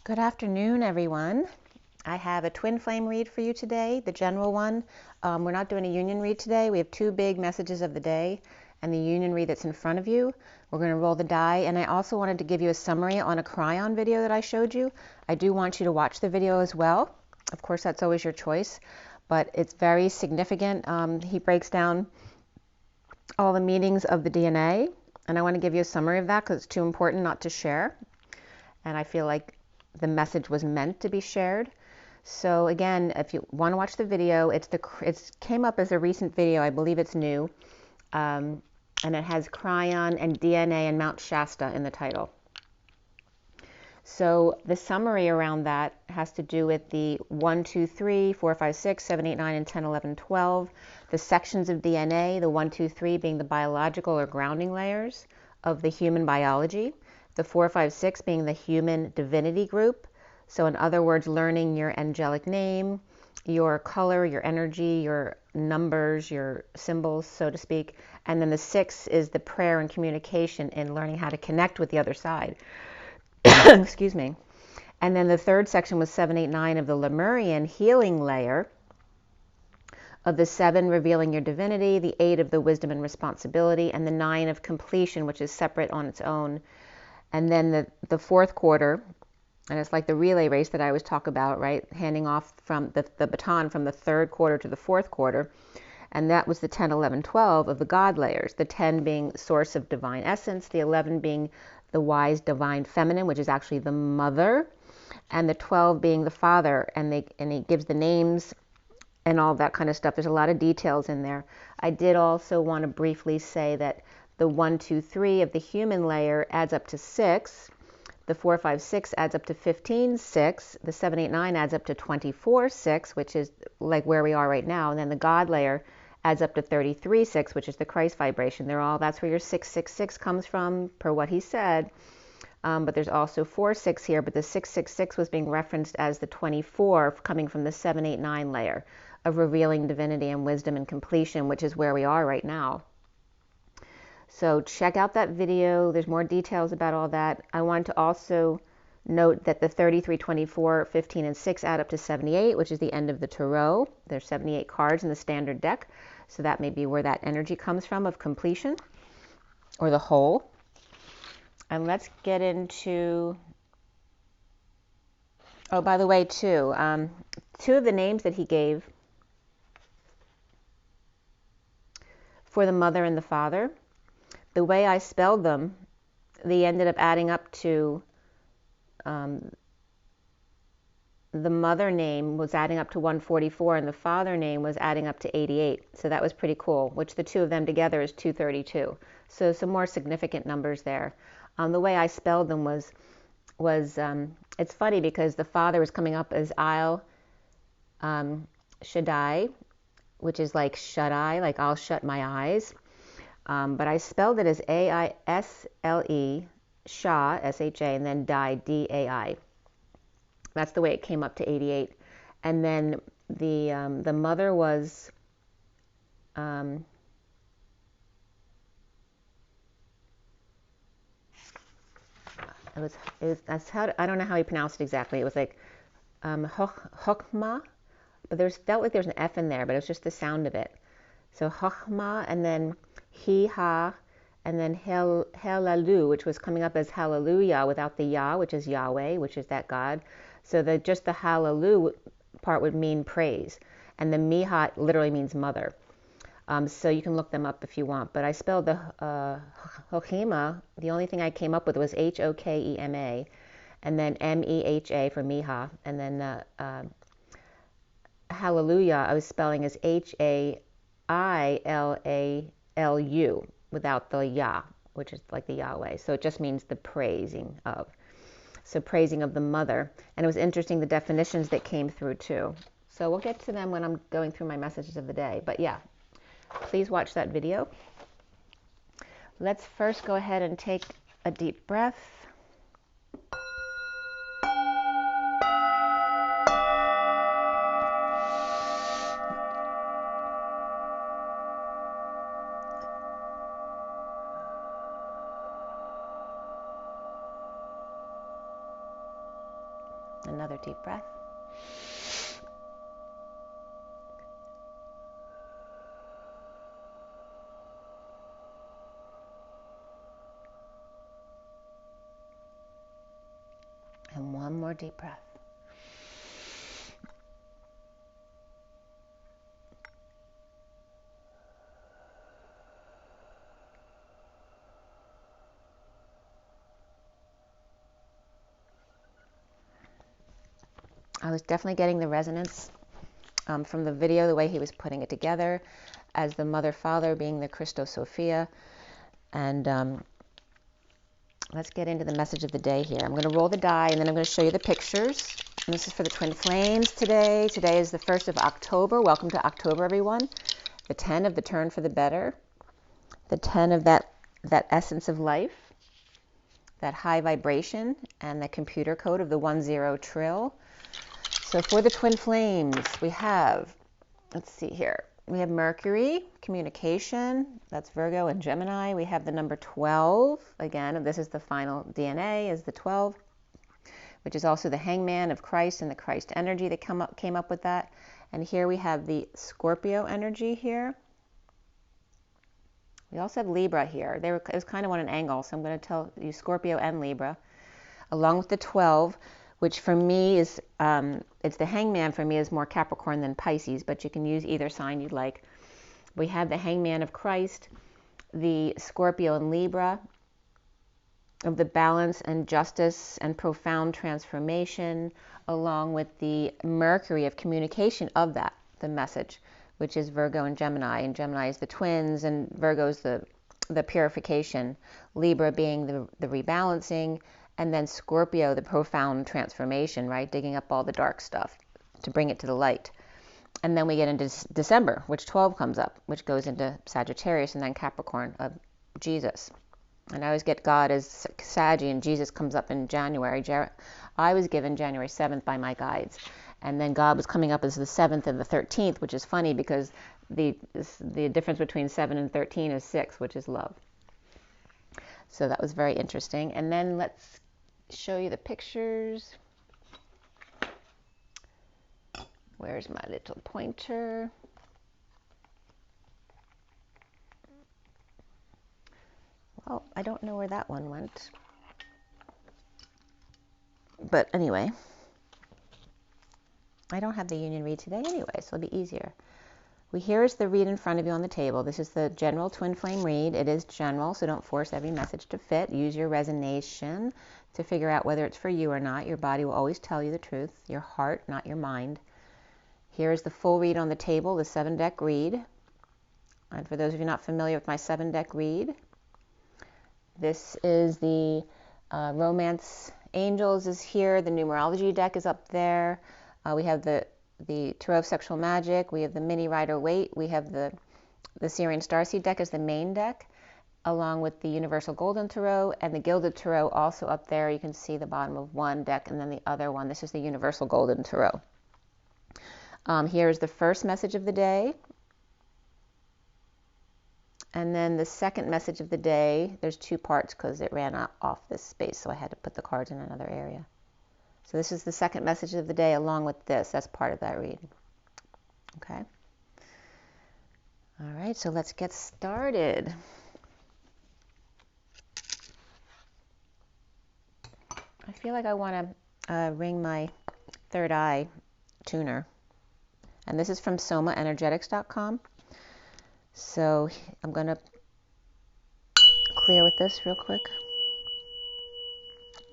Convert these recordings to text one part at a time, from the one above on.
Good afternoon, everyone. I have a twin flame read for you today, the general one. We're not doing a union read today. We have two big messages of the day and the union read that's in front of you. We're going to roll the die, and I also wanted to give you a summary on a cry-on video that I showed you. I do want you to watch the video as well. Of course, that's always your choice, but it's very significant. He breaks down all the meanings of the DNA, and I want to give you a summary of that because it's too important not to share, and I feel like the message was meant to be shared. So again, if you want to watch the video, it came up as a recent video. I believe it's new, and it has Cryon and DNA and Mount Shasta in the title. So the summary around that has to do with the 1, 2, 3, 4, 5, 6, 7, 8, 9, and 10, 11, 12. The sections of DNA, the 1, 2, 3 being the biological or grounding layers of the human biology. The 4, 5, 6 being the human divinity group. So in other words, learning your angelic name, your color, your energy, your numbers, your symbols, so to speak. And then the 6 is the prayer and communication in learning how to connect with the other side. Excuse me. And then the third section was 7, 8, 9 of the Lemurian healing layer, of the 7 revealing your divinity, the 8 of the wisdom and responsibility, and the 9 of completion, which is separate on its own. And then the fourth quarter, and it's like the relay race that I always talk about, right? Handing off from the baton from the third quarter to the fourth quarter. And that was the 10, 11, 12 of the God layers. The 10 being source of divine essence, the 11 being the wise divine feminine, which is actually the mother, and the 12 being the father. And he gives the names and all that kind of stuff. There's a lot of details in there. I did also want to briefly say that the 1, 2, 3 of the human layer adds up to 6. The 4, 5, 6 adds up to 15, 6. The 7, 8, 9 adds up to 24, 6, which is like where we are right now. And then the God layer adds up to 33, 6, which is the Christ vibration. That's where your 666 comes from, per what he said. But there's also 4, 6 here, but the 666 was being referenced as the 24 coming from the 7, 8, 9 layer of revealing divinity and wisdom and completion, which is where we are right now. So check out that video. There's more details about all that. I want to also note that the 33, 24, 15, and 6 add up to 78, which is the end of the tarot. There's 78 cards in the standard deck. So that may be where that energy comes from of completion or the whole. And let's get into, oh, by the way, two of the names that he gave for the mother and the father, the way I spelled them, they ended up adding up to, the mother name was adding up to 144 and the father name was adding up to 88. So that was pretty cool, which the two of them together is 232. So some more significant numbers there. The way I spelled them was it's funny because the father was coming up as Il Shaddai, which is like shut eye, like I'll shut my eyes. But I spelled it as A-I-S-L-E, Shah, S-H-A, and then Dai, D-A-I. That's the way it came up to 88. And then the mother was, that's how, I don't know how he pronounced it exactly. It was like Chokmah, but felt like there's an F in there, but it was just the sound of it. So Chokmah, and then He-Ha, and then Helalu, which was coming up as Hallelujah without the Yah, which is Yahweh, which is that God. So just the Hallelu part would mean praise. And the Miha literally means mother. So you can look them up if you want. But I spelled the Chokema, the only thing I came up with was H-O-K-E-M-A, and then M-E-H-A for Miha. And then Hallelujah, I was spelling as H-A-I-L-A-L-U without the Yah, which is like the Yahweh. So it just means the praising of. So praising of the mother. And it was interesting the definitions that came through too. So we'll get to them when I'm going through my messages of the day. But yeah, please watch that video. Let's first go ahead and take a deep breath. Another deep breath. And one more deep breath. I was definitely getting the resonance from the video, the way he was putting it together, as the Mother Father being the Christos Sophia. And let's get into the message of the day here. I'm going to roll the die, and then I'm going to show you the pictures. And this is for the twin flames today. Today is the 1st of October. Welcome to October, everyone. The 10 of the turn for the better. The 10 of that essence of life, that high vibration, and the computer code of the 10 trill. So for the twin flames, we have, let's see here, we have Mercury, communication, that's Virgo and Gemini. We have the number 12, again, this is the final DNA, is the 12, which is also the hangman of Christ and the Christ energy that came up with that. And here we have the Scorpio energy here. We also have Libra here. It was kind of on an angle, so I'm going to tell you Scorpio and Libra, along with the 12, which for me is, it's the hangman for me is more Capricorn than Pisces, but you can use either sign you'd like. We have the hangman of Christ, the Scorpio and Libra, of the balance and justice and profound transformation, along with the Mercury of communication of that, the message, which is Virgo and Gemini is the twins, and Virgo's the purification, Libra being the rebalancing, and then Scorpio, the profound transformation, right? Digging up all the dark stuff to bring it to the light. And then we get into December, which 12 comes up, which goes into Sagittarius, and then Capricorn of Jesus. And I always get God as Saggy, and Jesus comes up in January. I was given January 7th by my guides. And then God was coming up as the 7th and the 13th, which is funny because the difference between 7 and 13 is 6, which is love. So that was very interesting. And then let's show you the pictures. Where's my little pointer? Well, I don't know where that one went. But anyway, I don't have the union read today anyway, so it'll be easier. Here's the read in front of you on the table. This is the general twin flame read. It is general, so don't force every message to fit. Use your resonation to figure out whether it's for you or not. Your body will always tell you the truth. Your heart, not your mind. Here's the full read on the table, the 7-deck read. And for those of you not familiar with my 7-deck read, this is the Romance Angels is here. The numerology deck is up there. We have the Tarot of Sexual Magic. We have the Mini Rider Waite. We have the Syrian Starseed deck as the main deck, along with the Universal Golden Tarot and the Gilded Tarot also up there. You can see the bottom of one deck and then the other one. This is the Universal Golden Tarot. Here's the first message of the day. And then the second message of the day, there's two parts because it ran off this space, so I had to put the cards in another area. So this is the second message of the day along with this. That's part of that read. Okay. All right, so let's get started. I feel like I want to ring my third eye tuner. And this is from somaenergetics.com. So I'm going to clear with this real quick.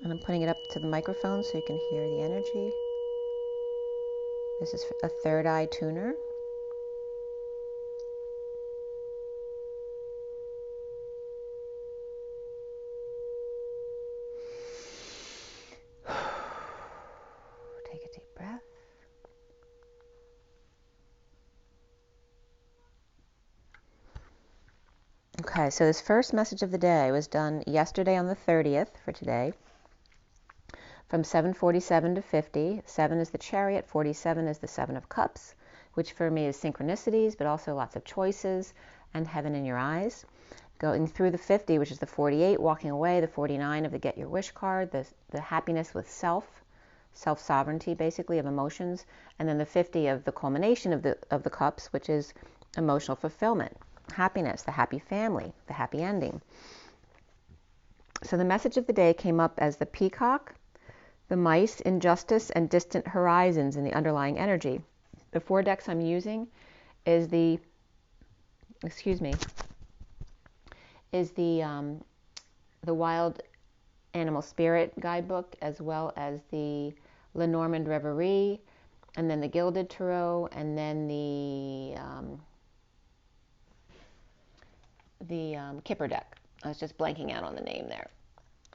And I'm putting it up to the microphone so you can hear the energy. This is a third eye tuner. Take a deep breath. Okay, so this first message of the day was done yesterday on the 30th for today. From 7:47 to 50. 7 is the Chariot, 47 is the 7 of Cups, which for me is synchronicities, but also lots of choices and heaven in your eyes. Going through the 50, which is the 48, walking away, the 49 of the Get Your Wish card, the happiness with self, self-sovereignty, basically, of emotions. And then the 50 of the culmination of the cups, which is emotional fulfillment, happiness, the happy family, the happy ending. So the message of the day came up as the peacock, the mice, injustice, and distant horizons in the underlying energy. The 4 decks I'm using is the Wild Animal Spirit guidebook, as well as the Lenormand Reverie, and then the Gilded Tarot, and then the Kipper deck. I was just blanking out on the name there.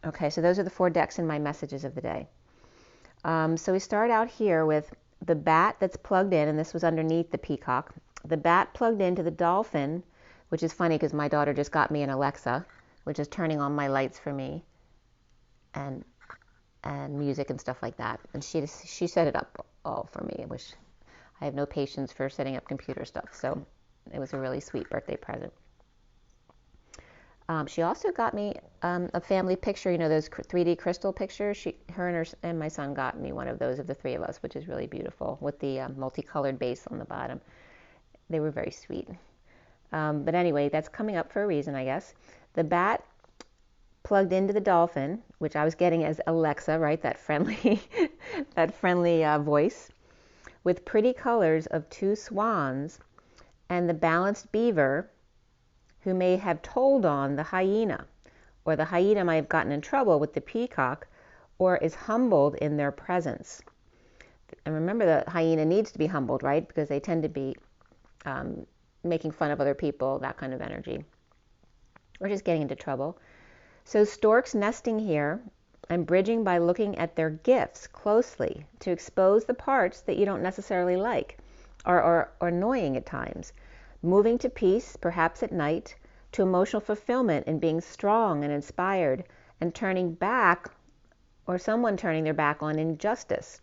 Okay, so those are the 4 decks in my messages of the day. So we start out here with the bat that's plugged in, and this was underneath the peacock. The bat plugged into the dolphin, which is funny because my daughter just got me an Alexa, which is turning on my lights for me, and music and stuff like that. And she set it up all for me. I have no patience for setting up computer stuff, so it was a really sweet birthday present. She also got me a family picture, those 3D crystal pictures. Her and my son got me one of those of the 3 of us, which is really beautiful, with the multicolored base on the bottom. They were very sweet. But anyway, that's coming up for a reason, I guess. The bat plugged into the dolphin, which I was getting as Alexa, right? That friendly, voice, with pretty colors of 2 swans and the balanced beaver, who may have told on the hyena, or the hyena might have gotten in trouble with the peacock, or is humbled in their presence. And remember, the hyena needs to be humbled, right? Because they tend to be making fun of other people, that kind of energy, or just getting into trouble. So storks nesting here and bridging by looking at their gifts closely to expose the parts that you don't necessarily like, or are annoying at times. Moving to peace, perhaps at night, to emotional fulfillment in being strong and inspired, and turning back, or someone turning their back on injustice.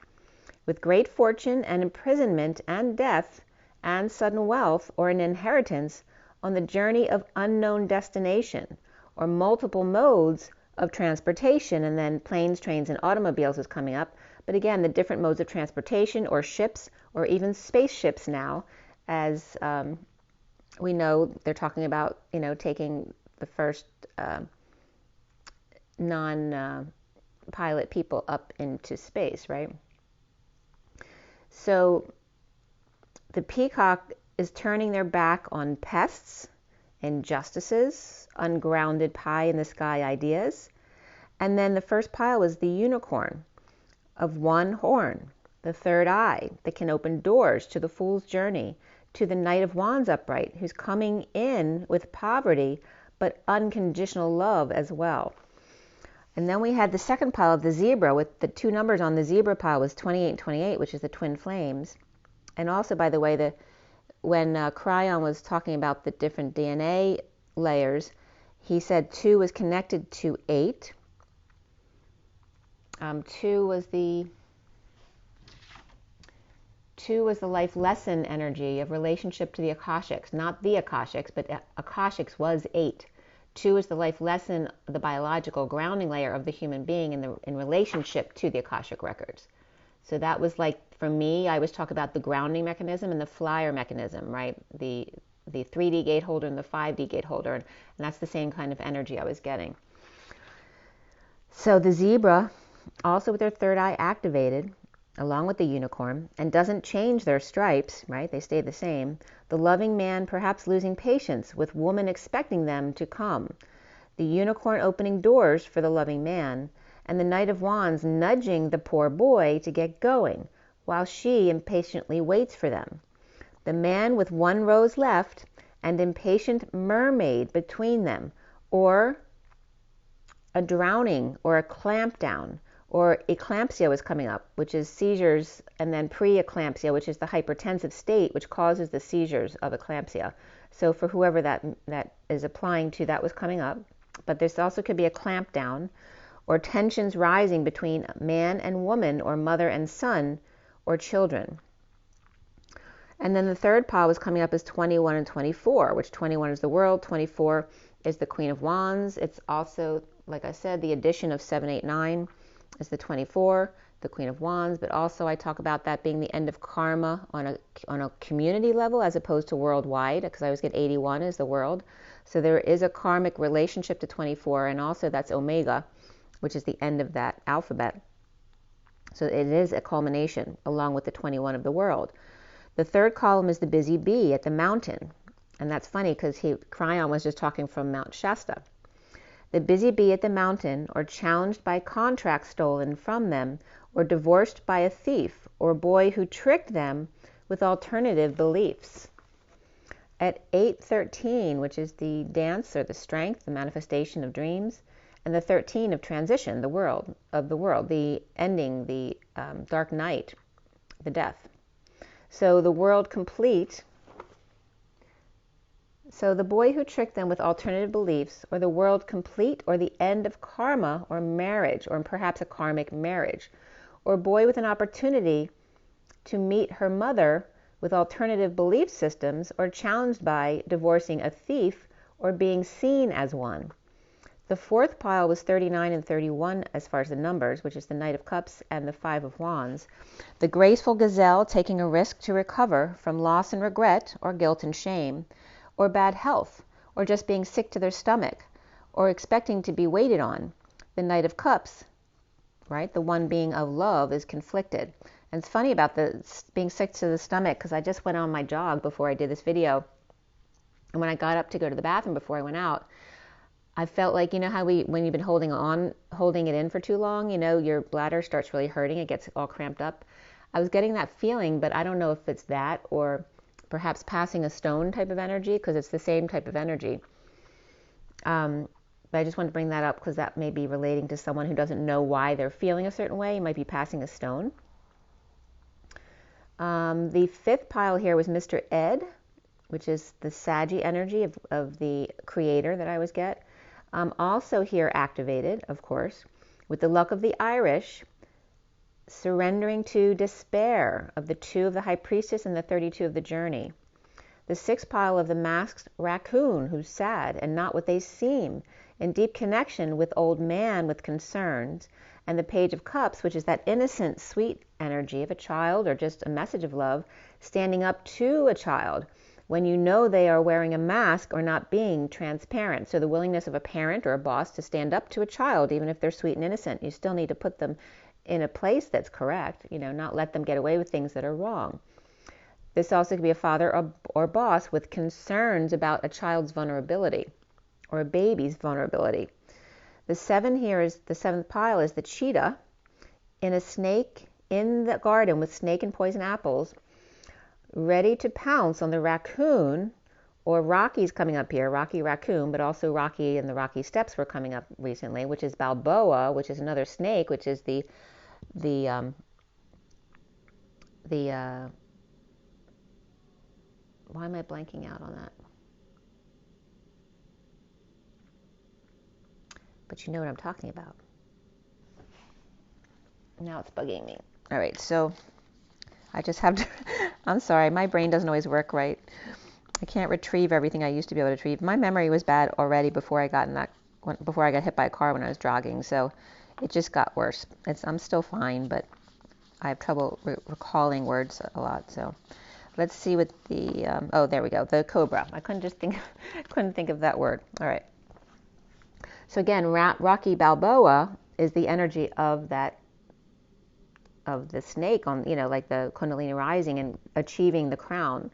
With great fortune and imprisonment and death and sudden wealth or an inheritance on the journey of unknown destination, or multiple modes of transportation, and then planes, trains, and automobiles is coming up. But again, the different modes of transportation, or ships, or even spaceships now, as we know they're talking about, taking the first non-pilot people up into space, right? So the peacock is turning their back on pests, injustices, ungrounded pie-in-the-sky ideas. And then the first pile was the unicorn of 1 horn, the 3rd eye that can open doors to the fool's journey, to the Knight of Wands upright, who's coming in with poverty, but unconditional love as well. And then we had the second pile of the zebra, with the 2 numbers on the zebra pile was 28 and 28, which is the twin flames. And also, by the way, when Cryon was talking about the different DNA layers, he said 2 was connected to 8. 2 was the life lesson energy of relationship to the Akashics, not the Akashics, but Akashics was 8. 2 is the life lesson, the biological grounding layer of the human being in relationship to the Akashic records. So that was like, for me, I always talk about the grounding mechanism and the flyer mechanism, right? The 3D gate holder and the 5D gate holder, and that's the same kind of energy I was getting. So the zebra, also with their 3rd eye activated, along with the unicorn, and doesn't change their stripes, right? They stay the same. The loving man perhaps losing patience with woman expecting them to come. The unicorn opening doors for the loving man, and the Knight of Wands nudging the poor boy to get going, while she impatiently waits for them. The man with 1 rose left, and impatient mermaid between them, or a drowning, or a clamp down, or eclampsia was coming up, which is seizures, and then pre-eclampsia, which is the hypertensive state, which causes the seizures of eclampsia. So for whoever that is applying to, that was coming up. But this also could be a clamp down, or tensions rising between man and woman, or mother and son, or children. And then the 3rd pile was coming up as 21 and 24, which 21 is the world, 24 is the Queen of Wands. It's also, like I said, the addition of 7, 8, 9 is the 24. the Queen of Wands, but also I talk about that being the end of karma on a community level as opposed to worldwide, because I always get 81 as the world. So there is a karmic relationship to 24, and also that's Omega, which is the end of that alphabet. So it is a culmination along with the 21 of the world. The third column is the busy bee at the mountain. And that's funny because Cryon was just talking from Mount Shasta. The busy bee at the mountain, or challenged by contracts stolen from them, or divorced by a thief or boy who tricked them with alternative beliefs. At 8:13, which is the dance or the strength, the manifestation of dreams, and the 13 of transition, the world, the ending, the dark night, the death. So the world complete. So the boy who tricked them with alternative beliefs, or the world complete, or the end of karma, or marriage, or perhaps a karmic marriage, or boy with an opportunity to meet her mother with alternative belief systems, or challenged by divorcing a thief or being seen as one. The fourth pile was 39 and 31 as far as the numbers, which is the Knight of Cups and the Five of Wands. The graceful gazelle taking a risk to recover from loss and regret, or guilt and shame, or bad health, or just being sick to their stomach, or expecting to be waited on. The Knight of Cups, right, the one being of love, is conflicted. And it's funny about the being sick to the stomach, because I just went on my jog before I did this video. And when I got up to go to the bathroom before I went out, I felt like, you know how when you've been holding it in for too long, you know, your bladder starts really hurting, it gets all cramped up. I was getting that feeling, but I don't know if it's that or perhaps passing a stone type of energy, because it's the same type of energy. But I just wanted to bring that up because that may be relating to someone who doesn't know why they're feeling a certain way. You might be passing a stone. The fifth pile here was Mr. Ed, which is the Saggy energy of the creator that I always get. Also here activated, of course, with the luck of the Irish, surrendering to despair of the 2 of the High Priestess and the 32 of the Journey. The sixth pile of the masked raccoon, who's sad and not what they seem, in deep connection with old man with concerns, and the Page of Cups, which is that innocent, sweet energy of a child or just a message of love, standing up to a child when you know they are wearing a mask or not being transparent. So the willingness of a parent or a boss to stand up to a child, even if they're sweet and innocent, you still need to put them in a place that's correct, you know, not let them get away with things that are wrong. This also could be a father or boss with concerns about a child's vulnerability or a baby's vulnerability. The 7 here is the 7th pile is the cheetah in a snake in the garden with snake and poison apples, ready to pounce on the raccoon, or Rocky's coming up here, Rocky Raccoon, but also Rocky and the Rocky Steps were coming up recently, which is Balboa, which is another snake, which is the why am I blanking out on that? But you know what I'm talking about. Now it's bugging me. All right, so I just have to, I'm sorry, my brain doesn't always work right. I can't retrieve everything I used to be able to retrieve. My memory was bad already before I got hit by a car when I was jogging, so it just got worse. I'm still fine, but I have trouble recalling words a lot. So let's see what the oh, there we go, the cobra. I couldn't think of that word. All right. So again, Rocky Balboa is the energy of the snake on, you know, like the Kundalini rising and achieving the crown.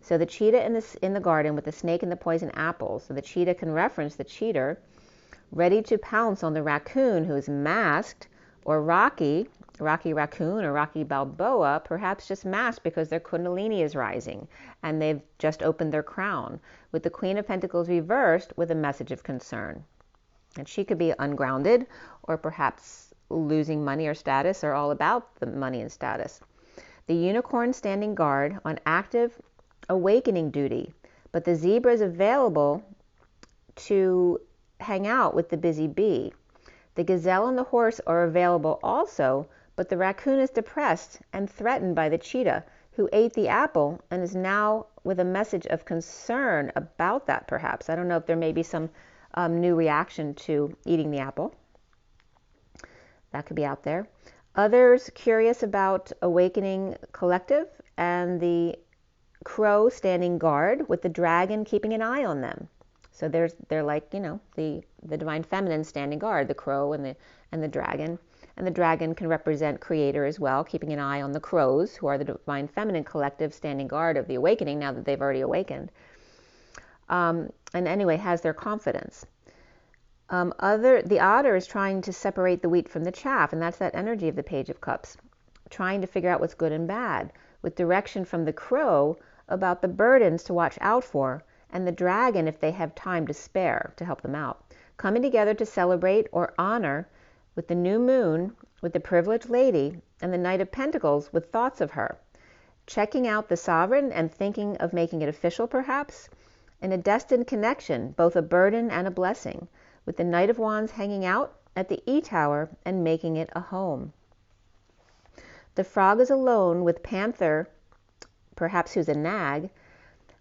So the cheetah in the garden with the snake and the poison apple. So the cheetah can reference the cheater, ready to pounce on the raccoon who is masked, or Rocky Raccoon or Rocky Balboa, perhaps just masked because their Kundalini is rising and they've just opened their crown, with the Queen of Pentacles reversed with a message of concern. And she could be ungrounded or perhaps losing money or status, or all about the money and status. The unicorn standing guard on active awakening duty, but the zebra is available to hang out with the busy bee. The gazelle and the horse are available also, but the raccoon is depressed and threatened by the cheetah, who ate the apple and is now with a message of concern about that, perhaps. I don't know if there may be some new reaction to eating the apple. That could be out there. Others curious about awakening collective, and the crow standing guard with the dragon keeping an eye on them. So they're like, the divine feminine standing guard, the crow and the dragon. And the dragon can represent creator as well, keeping an eye on the crows, who are the divine feminine collective standing guard of the awakening now that they've already awakened. And anyway, has their confidence. The otter is trying to separate the wheat from the chaff, and that's that energy of the Page of Cups, trying to figure out what's good and bad, with direction from the crow about the burdens to watch out for, and the dragon if they have time to spare to help them out, coming together to celebrate or honor with the new moon, with the privileged lady, and the Knight of Pentacles with thoughts of her, checking out the sovereign and thinking of making it official perhaps, in a destined connection, both a burden and a blessing, with the Knight of Wands hanging out at the E-Tower and making it a home. The frog is alone with Panther, perhaps who's a nag.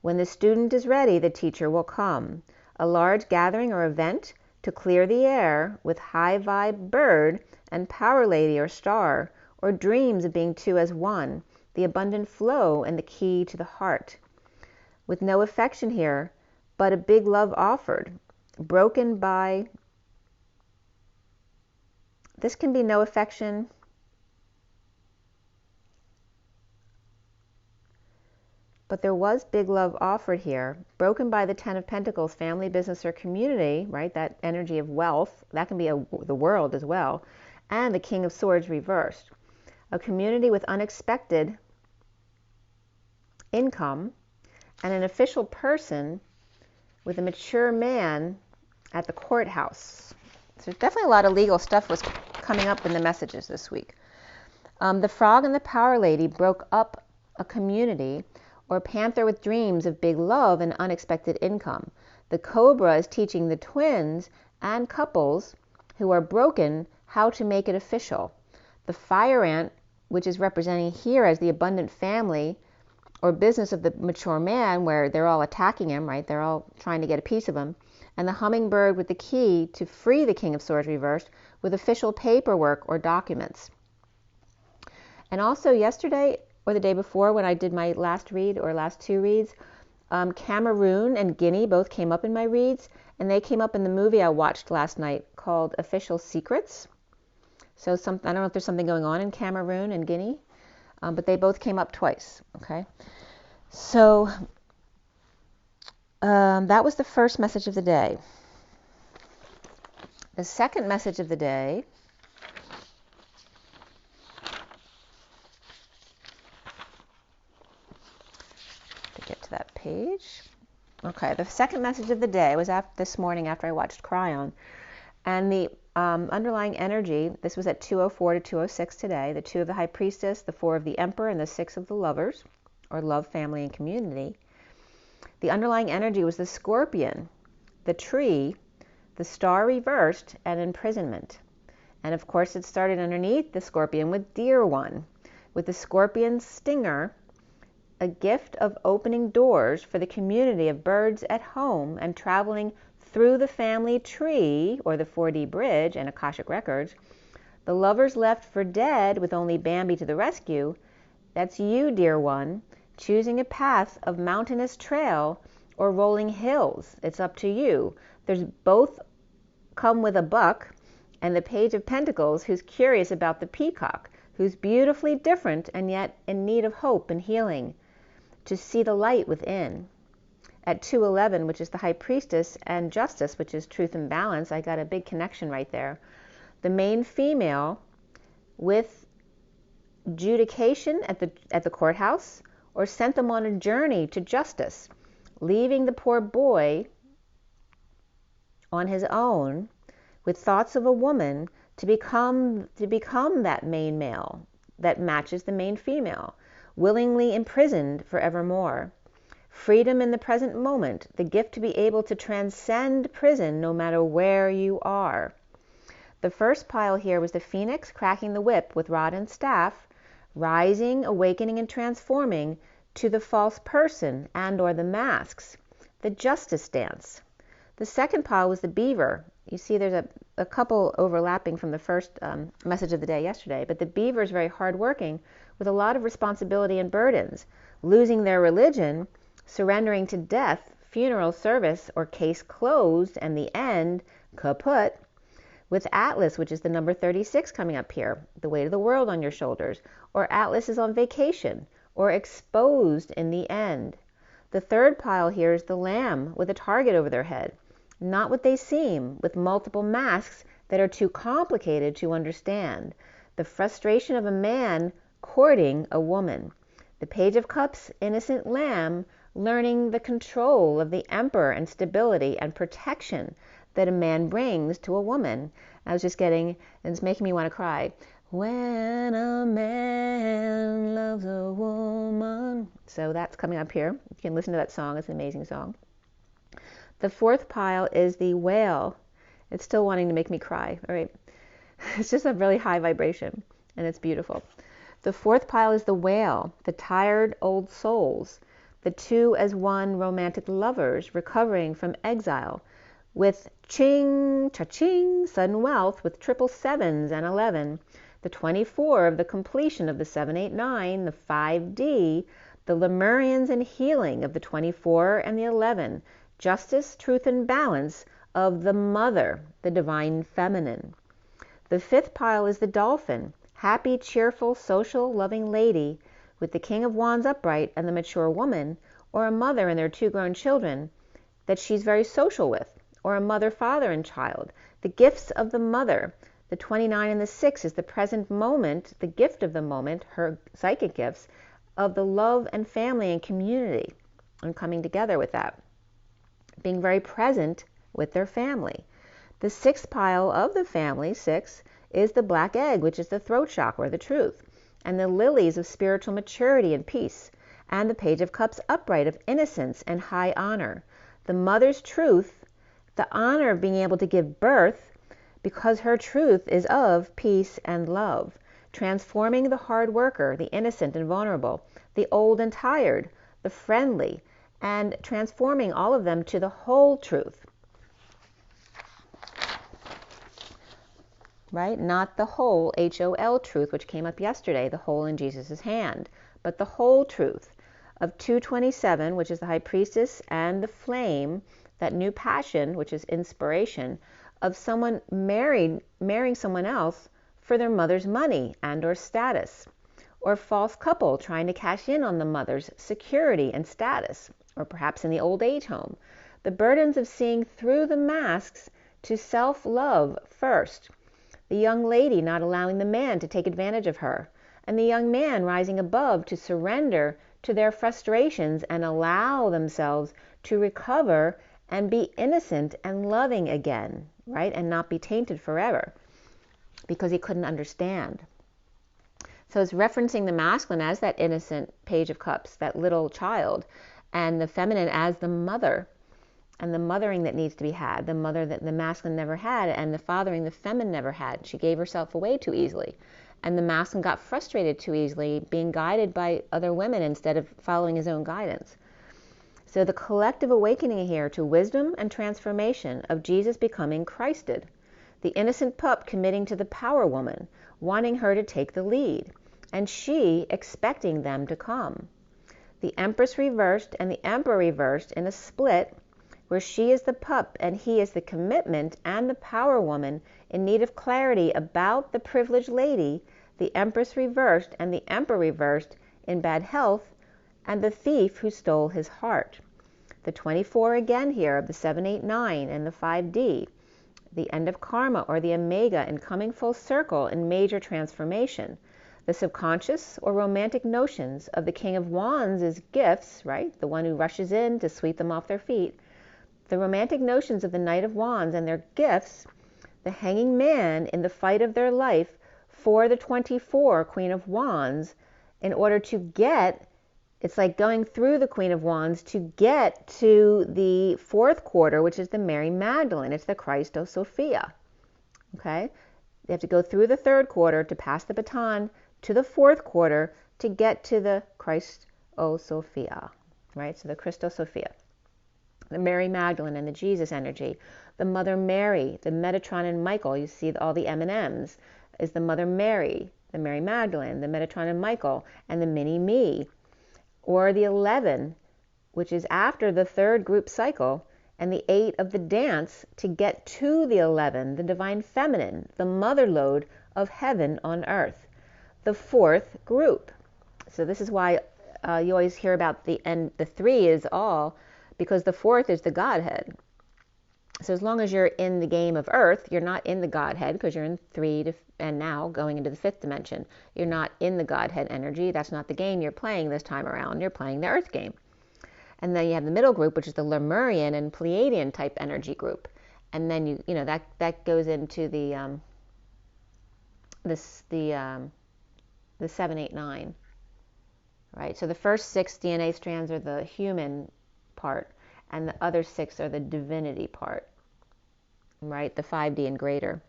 When the student is ready, the teacher will come. A large gathering or event to clear the air with high vibe bird and power lady or star, or dreams of being two as one, the abundant flow and the key to the heart. With no affection here, but a big love offered, broken by, this can be no affection, but there was big love offered here, broken by the Ten of Pentacles, family, business, or community, right? That energy of wealth, that can be the world as well, and the King of Swords reversed. A community with unexpected income, and an official person with a mature man at the courthouse. So there's definitely a lot of legal stuff was coming up in the messages this week. The frog and the power lady broke up a community, or Panther with dreams of big love and unexpected income. The cobra is teaching the twins and couples who are broken how to make it official. The fire ant, which is representing here as the abundant family or business of the mature man, where they're all attacking him, right? They're all trying to get a piece of him. And the hummingbird with the key to free the King of Swords reversed with official paperwork or documents. And also yesterday or the day before when I did my last read or last two reads, Cameroon and Guinea both came up in my reads, and they came up in the movie I watched last night called Official Secrets. So I don't know if there's something going on in Cameroon and Guinea, but they both came up twice, okay? So that was the first message of the day. The second message of the day to that page. Okay, the second message of the day was this morning after I watched Cryon. And the underlying energy, this was at 2:04 to 2:06 today, the 2 of the High Priestess, the 4 of the Emperor, and the 6 of the Lovers, or love, family, and community. The underlying energy was the Scorpion, the tree, the star reversed, and imprisonment. And of course it started underneath the Scorpion with Dear One, with the Scorpion stinger, a gift of opening doors for the community of birds at home and traveling through the family tree, or the 4D bridge and Akashic records. The lovers left for dead with only Bambi to the rescue. That's you, dear one, choosing a path of mountainous trail or rolling hills. It's up to you. There's both come with a buck, and the Page of Pentacles, who's curious about the peacock, who's beautifully different and yet in need of hope and healing, to see the light within. At 2:11, which is the High Priestess, and Justice, which is truth and balance, I got a big connection right there. The main female with adjudication at the courthouse, or sent them on a journey to justice, leaving the poor boy on his own with thoughts of a woman to become that main male that matches the main female, willingly imprisoned forevermore. Freedom in the present moment, the gift to be able to transcend prison no matter where you are. The first pile here was the phoenix cracking the whip with rod and staff, rising, awakening, and transforming to the false person and or the masks, the justice dance. The second pile was the beaver, you see there's a couple overlapping from the first message of the day yesterday, but the beaver is very hardworking with a lot of responsibility and burdens, losing their religion, surrendering to death, funeral service, or case closed, and the end, kaput, with Atlas, which is the number 36 coming up here, the weight of the world on your shoulders, or Atlas is on vacation, or exposed in the end. The third pile here is the lamb with a target over their head, not what they seem, with multiple masks that are too complicated to understand. The frustration of a man courting a woman. The Page of Cups, innocent lamb, learning the control of the emperor and stability and protection that a man brings to a woman. I was just getting, and it's making me want to cry. When a man loves a woman. So that's coming up here. You can listen to that song. It's an amazing song. The fourth pile is the whale. It's still wanting to make me cry. All right. It's just a really high vibration, and it's beautiful. The fourth pile is the whale, the tired old souls, the two as one romantic lovers recovering from exile, with ching, cha-ching, sudden wealth, with triple sevens and 11, the 24 of the completion of the 789, the 5D, the Lemurians and healing of the 24 and the 11, justice, truth, and balance of the mother, the divine feminine. The fifth pile is the dolphin, happy, cheerful, social, loving lady, with the King of Wands upright and the mature woman, or a mother and their two grown children that she's very social with, or a mother, father, and child. The gifts of the mother. The 29 and the 6 is the present moment, the gift of the moment, her psychic gifts, of the love and family and community, and coming together with that. Being very present with their family. The sixth pile of the family, 6, is the black egg, which is the throat chakra, the truth, and the lilies of spiritual maturity and peace, and the Page of Cups upright of innocence and high honor. The mother's truth, the honor of being able to give birth, because her truth is of peace and love, transforming the hard worker, the innocent and vulnerable, the old and tired, the friendly, and transforming all of them to the whole truth. Right? Not the whole, H-O-L truth, which came up yesterday, the hole in Jesus' hand, but the whole truth of 227, which is the high priestess, and the flame, that new passion, which is inspiration, of someone marrying someone else for their mother's money and or status, or false couple trying to cash in on the mother's security and status, or perhaps in the old age home. The burdens of seeing through the masks to self-love first. The young lady not allowing the man to take advantage of her, and the young man rising above to surrender to their frustrations and allow themselves to recover and be innocent and loving again, right? And not be tainted forever because he couldn't understand. So it's referencing the masculine as that innocent Page of Cups, that little child, and the feminine as the mother, and the mothering that needs to be had, the mother that the masculine never had, and the fathering the feminine never had. She gave herself away too easily, and the masculine got frustrated too easily, being guided by other women instead of following his own guidance. So the collective awakening here to wisdom and transformation of Jesus becoming Christed, the innocent pup committing to the power woman, wanting her to take the lead, and she expecting them to come. The Empress reversed and the Emperor reversed in a split, where she is the pup and he is the commitment and the power woman in need of clarity about the privileged lady, the Empress reversed and the Emperor reversed in bad health, and the thief who stole his heart. The 24 again here of the 789 and the 5D, the end of karma or the omega in coming full circle in major transformation. The subconscious or romantic notions of the King of Wands as gifts, right? The one who rushes in to sweep them off their feet. The romantic notions of the Knight of Wands and their gifts, the hanging man in the fight of their life for the 24 Queen of Wands in order to get, it's like going through the Queen of Wands to get to the fourth quarter, which is the Mary Magdalene. It's the Christo Sophia. Okay? They have to go through the third quarter to pass the baton to the fourth quarter to get to the Christo Sophia. Right? So the Christo Sophia. The Mary Magdalene and the Jesus energy, the Mother Mary, the Metatron and Michael. You see all the M&Ms is the Mother Mary, the Mary Magdalene, the Metatron and Michael, and the Mini Me. Or the 11, which is after the third group cycle, and the 8 of the dance to get to the 11, the Divine Feminine, the mother lode of heaven on earth, the fourth group. So this is why you always hear about the 3 is all, because the fourth is the Godhead. So as long as you're in the game of earth, you're not in the Godhead, because you're in 3 and now going into the 5th dimension. You're not in the Godhead energy. That's not the game you're playing this time around. You're playing the earth game. And then you have the middle group, which is the Lemurian and Pleiadian type energy group. And then you know that goes into the 7, 8, 9. Right? So the first 6 DNA strands are the human part, and the other 6 are the divinity part. Right? The 5D and greater.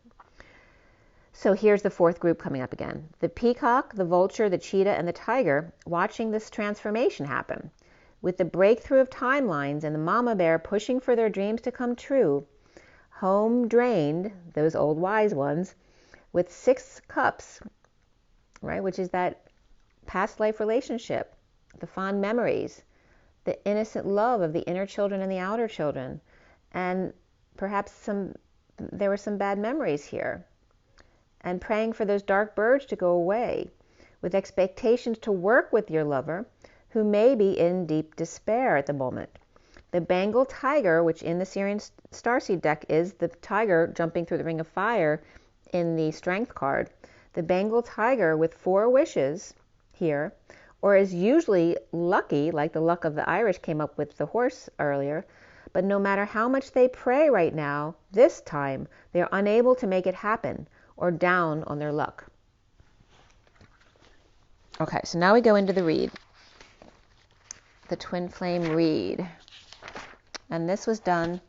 So here's the fourth group coming up again. The peacock, the vulture, the cheetah, and the tiger watching this transformation happen. With the breakthrough of timelines and the mama bear pushing for their dreams to come true, home drained, those old wise ones, with 6 cups, right, which is that past life relationship, the fond memories, the innocent love of the inner children and the outer children, and perhaps there were some bad memories here, and praying for those dark birds to go away, with expectations to work with your lover, who may be in deep despair at the moment. The Bengal tiger, which in the Syrian starseed deck is the tiger jumping through the ring of fire in the strength card, the Bengal tiger with 4 wishes here, or is usually lucky, like the luck of the Irish came up with the horse earlier, but no matter how much they pray right now, this time they are unable to make it happen, or down on their luck. Okay, so now we go into the read. The twin flame read, and this was done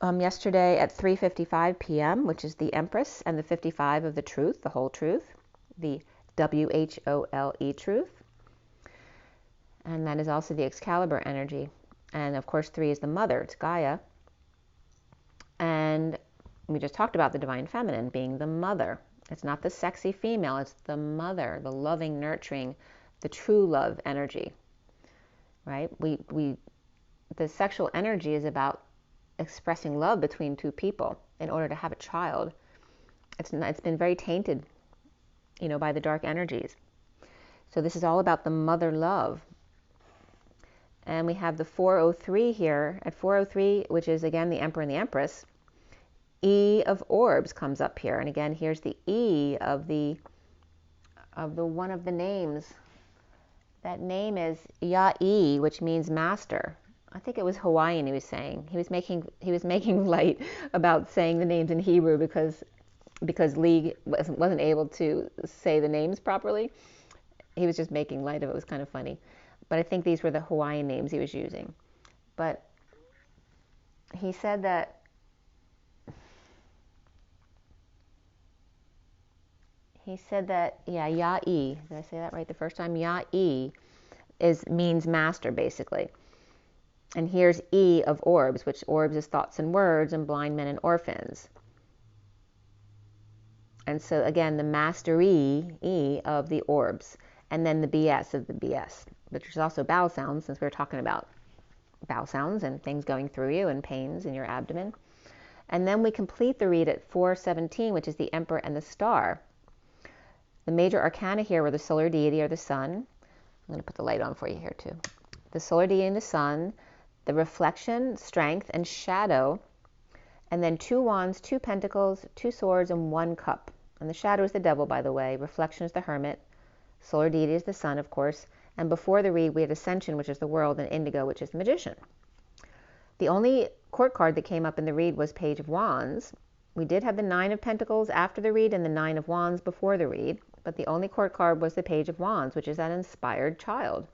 yesterday at 3:55 p.m., which is the Empress and the 55 of the truth, the whole truth, the WHOLE truth, and that is also the Excalibur energy, and of course 3 is the mother, it's Gaia, and we just talked about the Divine Feminine being the mother. It's not the sexy female, it's the mother, the loving, nurturing, the true love energy, right? The sexual energy is about expressing love between 2 people in order to have a child. It's been very tainted, by the dark energies. So this is all about the mother love. And we have the 403 here. At 403, which is again the Emperor and the Empress, E of orbs comes up here. And again, here's the E of the one of the names. That name is Ya-E, which means master. I think it was Hawaiian he was saying. He was making light about saying the names in Hebrew because Lee wasn't able to say the names properly. He was just making light of it. It was kind of funny. But I think these were the Hawaiian names he was using. But he said that Ya-E, did I say that right the first time? Ya-E means master, basically. And here's E of orbs, which orbs is thoughts and words, and blind men and orphans. And so again, the mastery, E of the orbs, and then the BS of the BS, which is also bowel sounds, since we were talking about bowel sounds and things going through you and pains in your abdomen. And then we complete the read at 417, which is the Emperor and the Star. The major arcana here were the solar deity or the sun. I'm going to put the light on for you here too. The solar deity and the sun, the reflection, strength, and shadow, and then 2 wands, 2 pentacles, 2 swords, and 1 cup. And the shadow is the devil, by the way. Reflection is the hermit. Solar deity is the sun, of course. And before the read, we had ascension, which is the world, and indigo, which is the magician. The only court card that came up in the read was Page of Wands. We did have the 9 of Pentacles after the read and the 9 of Wands before the read, but the only court card was the Page of Wands, which is that inspired child.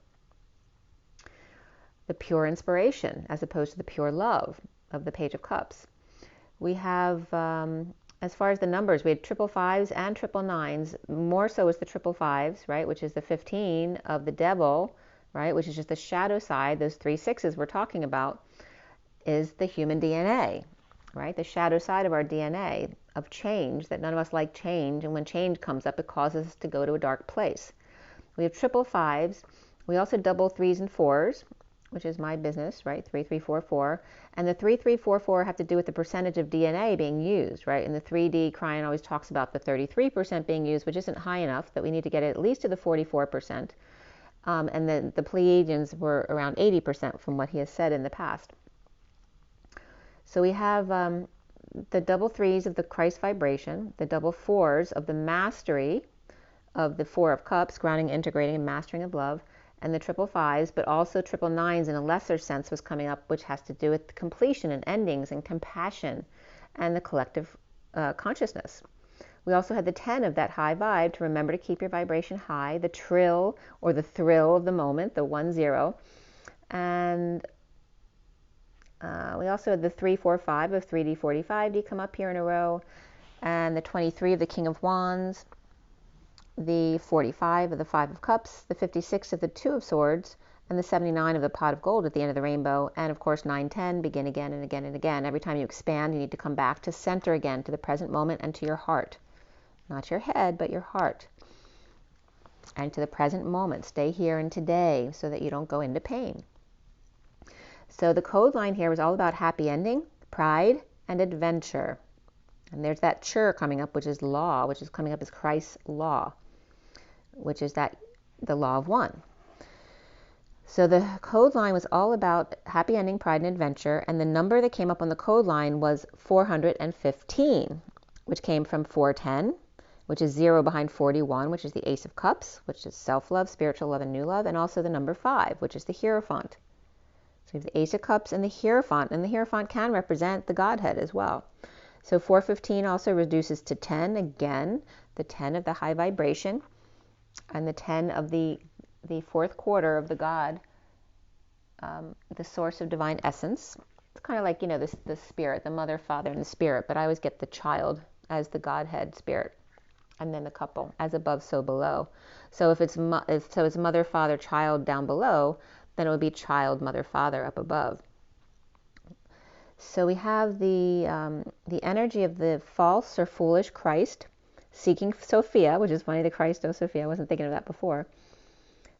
The pure inspiration, as opposed to the pure love of the Page of Cups. We have, as far as the numbers, we had 555s and 999s. More so is the 555s, right, which is the 15 of the devil, right, which is just the shadow side, those 3 6s we're talking about. is the human DNA, right? The shadow side of our DNA of change, that none of us like change. And when change comes up, it causes us to go to a dark place. We have triple fives. We also double threes and fours, which is my business, right? 3, 3, 4, 4. And the 3, 3, 4, 4 have to do with the percentage of DNA being used, right? In the 3D, Cryon always talks about the 33% being used, which isn't high enough, that we need to get at least to the 44%. And then the Pleiadians were around 80% from what he has said in the past. So we have the double threes of the Christ vibration, the double fours of the mastery of the Four of Cups, grounding, integrating, and mastering of love, and the triple fives, but also triple nines in a lesser sense was coming up, which has to do with completion and endings and compassion and the collective consciousness. We also had the 10 of that high vibe, to remember to keep your vibration high, the trill or the thrill of the moment, the 1-0. And we also had the 3, 4, 5 of 3D, 45D come up here in a row, and the 23 of the King of Wands, the 45 of the 5 of Cups, the 56 of the 2 of Swords, and the 79 of the Pot of Gold at the end of the rainbow, and of course 9, 10, begin again and again and again. Every time you expand, you need to come back to center again, to the present moment and to your heart. Not your head, but your heart. And to the present moment. Stay here and today so that you don't go into pain. So the code line here was all about happy ending, pride, and adventure. And there's that chur coming up, which is law, which is coming up as Christ's law, which is that the law of one. So the code line was all about happy ending, pride, and adventure. And the number that came up on the code line was 415, which came from 410, which is 0 behind 41, which is the Ace of Cups, which is self-love, spiritual love, and new love, and also the number 5, which is the Hierophant. So we have the Ace of Cups and the Hierophant, and the Hierophant can represent the Godhead as well. So 415 also reduces to 10, again, the 10 of the high vibration, and the 10 of the fourth quarter of the God, the source of divine essence. It's kind of like, you know, the spirit, the mother, father, and the spirit, but I always get the child as the Godhead spirit, and then the couple, as above, so below. So if it's mother, father, child down below, then it would be child, mother, father up above. So we have the energy of the false or foolish Christ seeking Sophia, which is funny, the Christ, oh Sophia, I wasn't thinking of that before.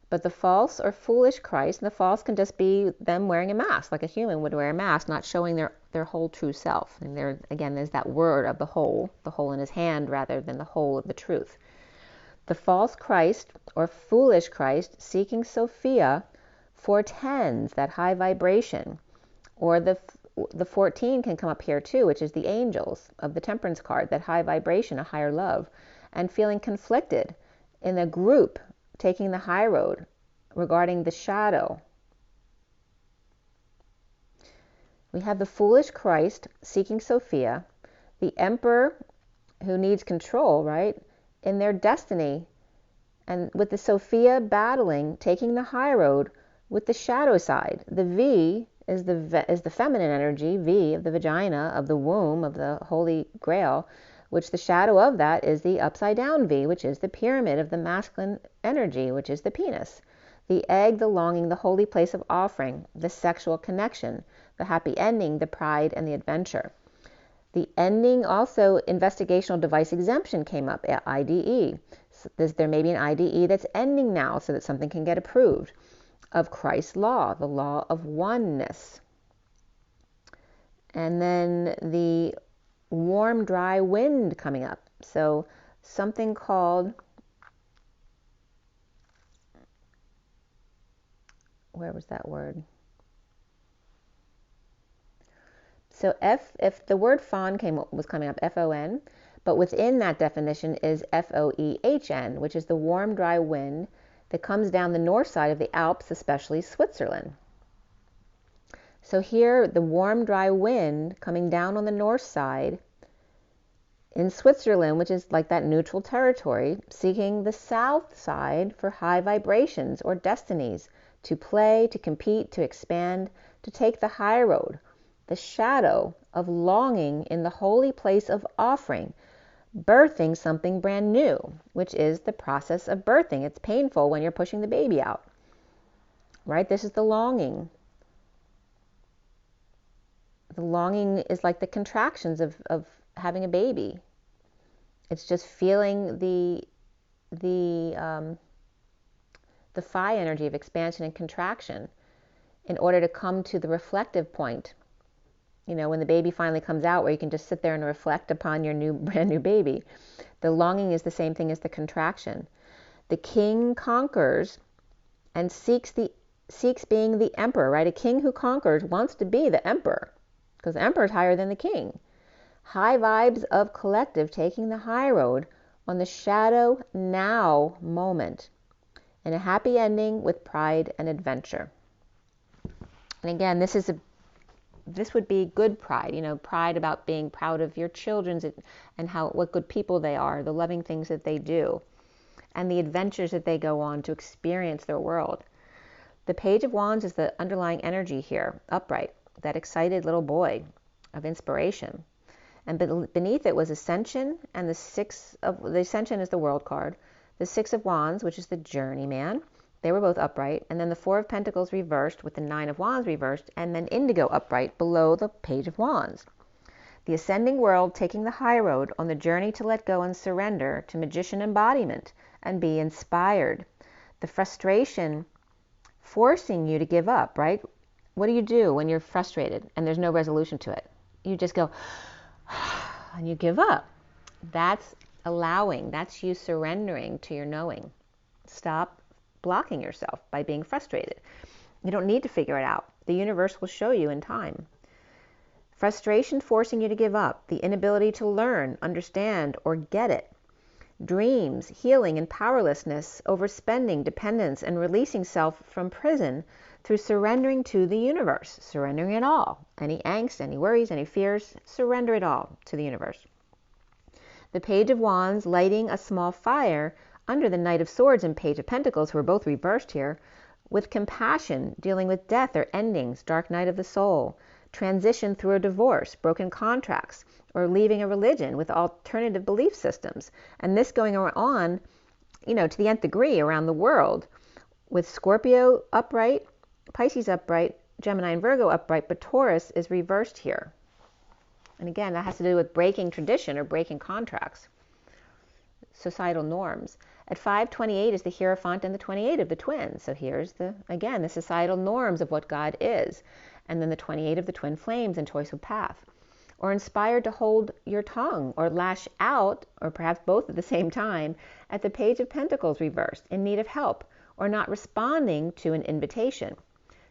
But the false or foolish Christ, and the false can just be them wearing a mask, like a human would wear a mask, not showing their whole true self. And there, again, there's that word of the whole in his hand rather than the whole of the truth. The false Christ or foolish Christ seeking Sophia foretends that high vibration, or the 14 can come up here too, which is the angels of the temperance card, that high vibration, a higher love, and feeling conflicted in the group taking the high road regarding the shadow. We have the foolish Christ seeking Sophia, the emperor who needs control, right, in their destiny, and with the Sophia battling, taking the high road with the shadow side. The V is the feminine energy, V of the vagina, of the womb, of the Holy Grail, which the shadow of that is the upside down V, which is the pyramid of the masculine energy, which is the penis. The egg, the longing, the holy place of offering, the sexual connection, the happy ending, the pride, and the adventure. The ending, also investigational device exemption came up, IDE. So there may be an IDE that's ending now so that something can get approved. Of Christ's law, the law of oneness. And then the warm, dry wind coming up. So something called, where was that word? So if the word fawn was coming up, F-O-N, but within that definition is F-O-E-H-N, which is the warm, dry wind that comes down the north side of the Alps, especially Switzerland. So here, the warm, dry wind coming down on the north side in Switzerland, which is like that neutral territory, seeking the south side for high vibrations or destinies, to play, to compete, to expand, to take the high road, the shadow of longing in the holy place of offering, birthing something brand new, which is the process of birthing. It's painful when you're pushing the baby out, right? This is the longing. The longing is like the contractions of having a baby. It's just feeling the phi energy of expansion and contraction in order to come to the reflective point. You know, when the baby finally comes out, where you can just sit there and reflect upon your brand new baby. The longing is the same thing as the contraction. The king conquers and seeks being the emperor, right? A king who conquers wants to be the emperor, because the emperor is higher than the king. High vibes of collective taking the high road on the shadow now moment, and a happy ending with pride and adventure. And again, this would be good pride, you know, pride about being proud of your children and what good people they are, the loving things that they do, and the adventures that they go on to experience their world. The Page of Wands is the underlying energy here, upright, that excited little boy of inspiration. And beneath it was Ascension, and the Ascension is the World card. The Six of Wands, which is the Journeyman, they were both upright. And then the Four of Pentacles reversed with the Nine of Wands reversed, and then Indigo upright below the Page of Wands. The ascending world taking the high road on the journey to let go and surrender to magician embodiment and be inspired. The frustration forcing you to give up, right? What do you do when you're frustrated and there's no resolution to it? You just go, and you give up. That's allowing, that's you surrendering to your knowing. Stop blocking yourself by being frustrated. You don't need to figure it out. The universe will show you in time. Frustration forcing you to give up, the inability to learn, understand, or get it. Dreams, healing, and powerlessness, overspending, dependence, and releasing self from prison through surrendering to the universe. Surrendering it all. Any angst, any worries, any fears, surrender it all to the universe. The Page of Wands lighting a small fire under the Knight of Swords and Page of Pentacles, who are both reversed here, with compassion, dealing with death or endings, Dark Night of the Soul, transition through a divorce, broken contracts, or leaving a religion with alternative belief systems. And this going on, you know, to the nth degree around the world, with Scorpio upright, Pisces upright, Gemini and Virgo upright, but Taurus is reversed here. And again, that has to do with breaking tradition or breaking contracts, societal norms. At 528 is the Hierophant and the 28 of the Twins. So here's the societal norms of what God is. And then the 28 of the Twin Flames and choice of path. Or inspired to hold your tongue or lash out, or perhaps both at the same time, at the Page of Pentacles reversed, in need of help, or not responding to an invitation.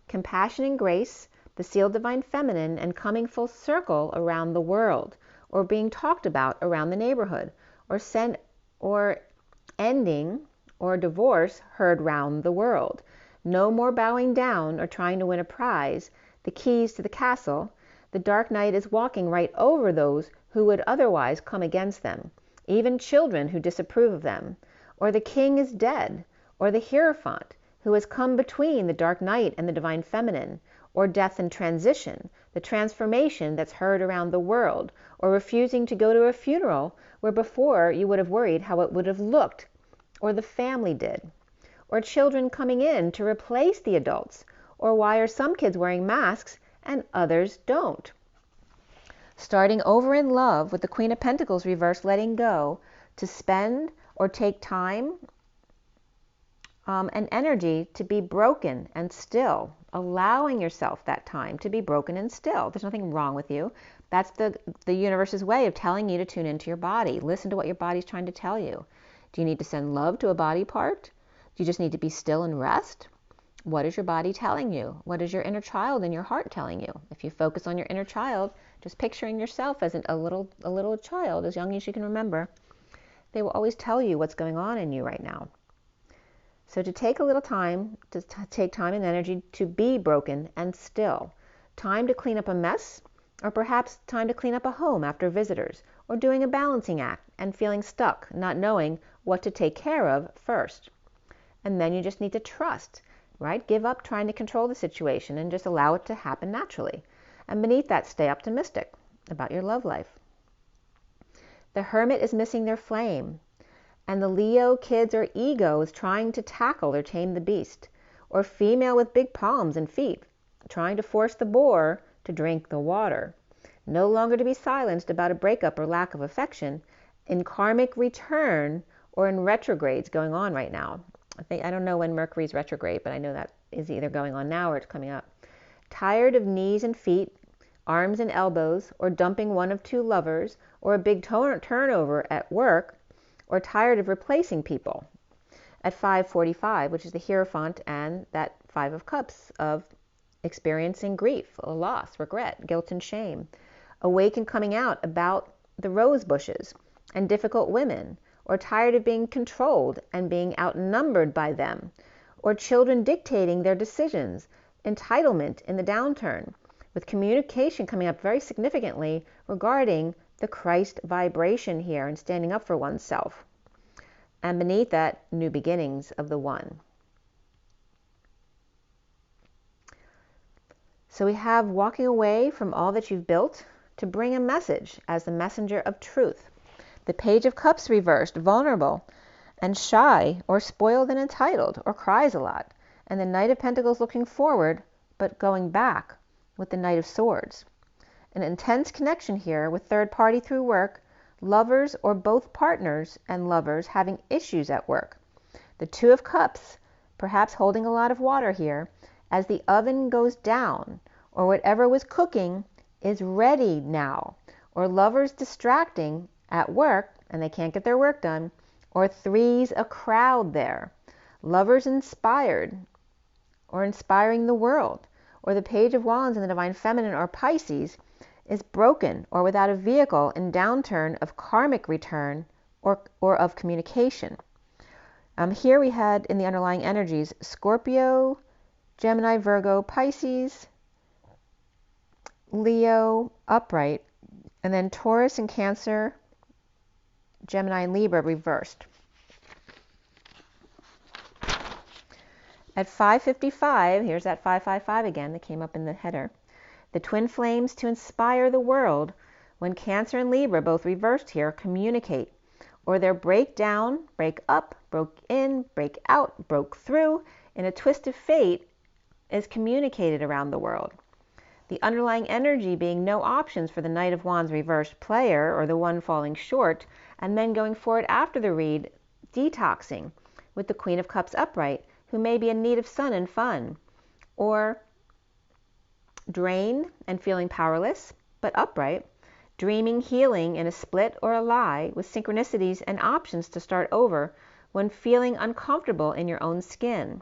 Compassion and grace, the sealed divine feminine, and coming full circle around the world, or being talked about around the neighborhood, or ending or divorce heard round the world. No more bowing down or trying to win a prize, the keys to the castle. The Dark Knight is walking right over those who would otherwise come against them, even children who disapprove of them. Or the king is dead, or the Hierophant, who has come between the Dark Knight and the divine feminine, or death and transition, the transformation that's heard around the world, or refusing to go to a funeral where before you would have worried how it would have looked, or the family did. Or children coming in to replace the adults, or why are some kids wearing masks and others don't? Starting over in love with the Queen of Pentacles reversed, letting go to spend or take time and energy to be broken and still, allowing yourself that time to be broken and still. There's nothing wrong with you. That's the universe's way of telling you to tune into your body. Listen to what your body's trying to tell you. Do you need to send love to a body part? Do you just need to be still and rest? What is your body telling you? What is your inner child and your heart telling you? If you focus on your inner child, just picturing yourself as a little child, as young as you can remember, they will always tell you what's going on in you right now. So to take a little time, to take time and energy to be broken and still. Time to clean up a mess, or perhaps time to clean up a home after visitors, or doing a balancing act and feeling stuck, not knowing what to take care of first. And then you just need to trust, right? Give up trying to control the situation and just allow it to happen naturally. And beneath that, stay optimistic about your love life. The Hermit is missing their flame. And the Leo kids or ego is trying to tackle or tame the beast. Or female with big palms and feet, trying to force the boar to drink the water. No longer to be silenced about a breakup or lack of affection, in karmic return or in retrogrades going on right now. I don't know when Mercury's retrograde, but I know that is either going on now or it's coming up. Tired of knees and feet, arms and elbows, or dumping one of two lovers, or a big turnover at work, or tired of replacing people. At 5:45, which is the Hierophant, and that 5 of Cups of experiencing grief, a loss, regret, guilt, and shame. Awake and coming out about the rose bushes and difficult women, or tired of being controlled and being outnumbered by them, or children dictating their decisions, entitlement in the downturn, with communication coming up very significantly regarding the Christ vibration here and standing up for oneself. And beneath that, new beginnings of the One. So we have walking away from all that you've built to bring a message as the messenger of truth. The Page of Cups reversed, vulnerable and shy, or spoiled and entitled, or cries a lot. And the Knight of Pentacles looking forward, but going back with the Knight of Swords. An intense connection here with third party through work, lovers or both partners and lovers having issues at work. The Two of Cups, perhaps holding a lot of water here, as the oven goes down, or whatever was cooking is ready now, or lovers distracting at work and they can't get their work done, or threes a crowd there, lovers inspired or inspiring the world, or the Page of Wands in the Divine Feminine or Pisces is broken or without a vehicle in downturn of karmic return or of communication. Here we had in the underlying energies Scorpio, Gemini, Virgo, Pisces, Leo, upright, and then Taurus and Cancer, Gemini and Libra reversed. At 5:55, here's that 555 again that came up in the header. The twin flames to inspire the world. When Cancer and Libra, both reversed here, communicate, or their break down, break up, broke in, break out, broke through, in a twist of fate, is communicated around the world. The underlying energy being no options for the Knight of Wands reversed player, or the one falling short, and then going forward after the read, detoxing, with the Queen of Cups upright, who may be in need of sun and fun, or drain and feeling powerless, but upright, dreaming healing in a split or a lie, with synchronicities and options to start over when feeling uncomfortable in your own skin.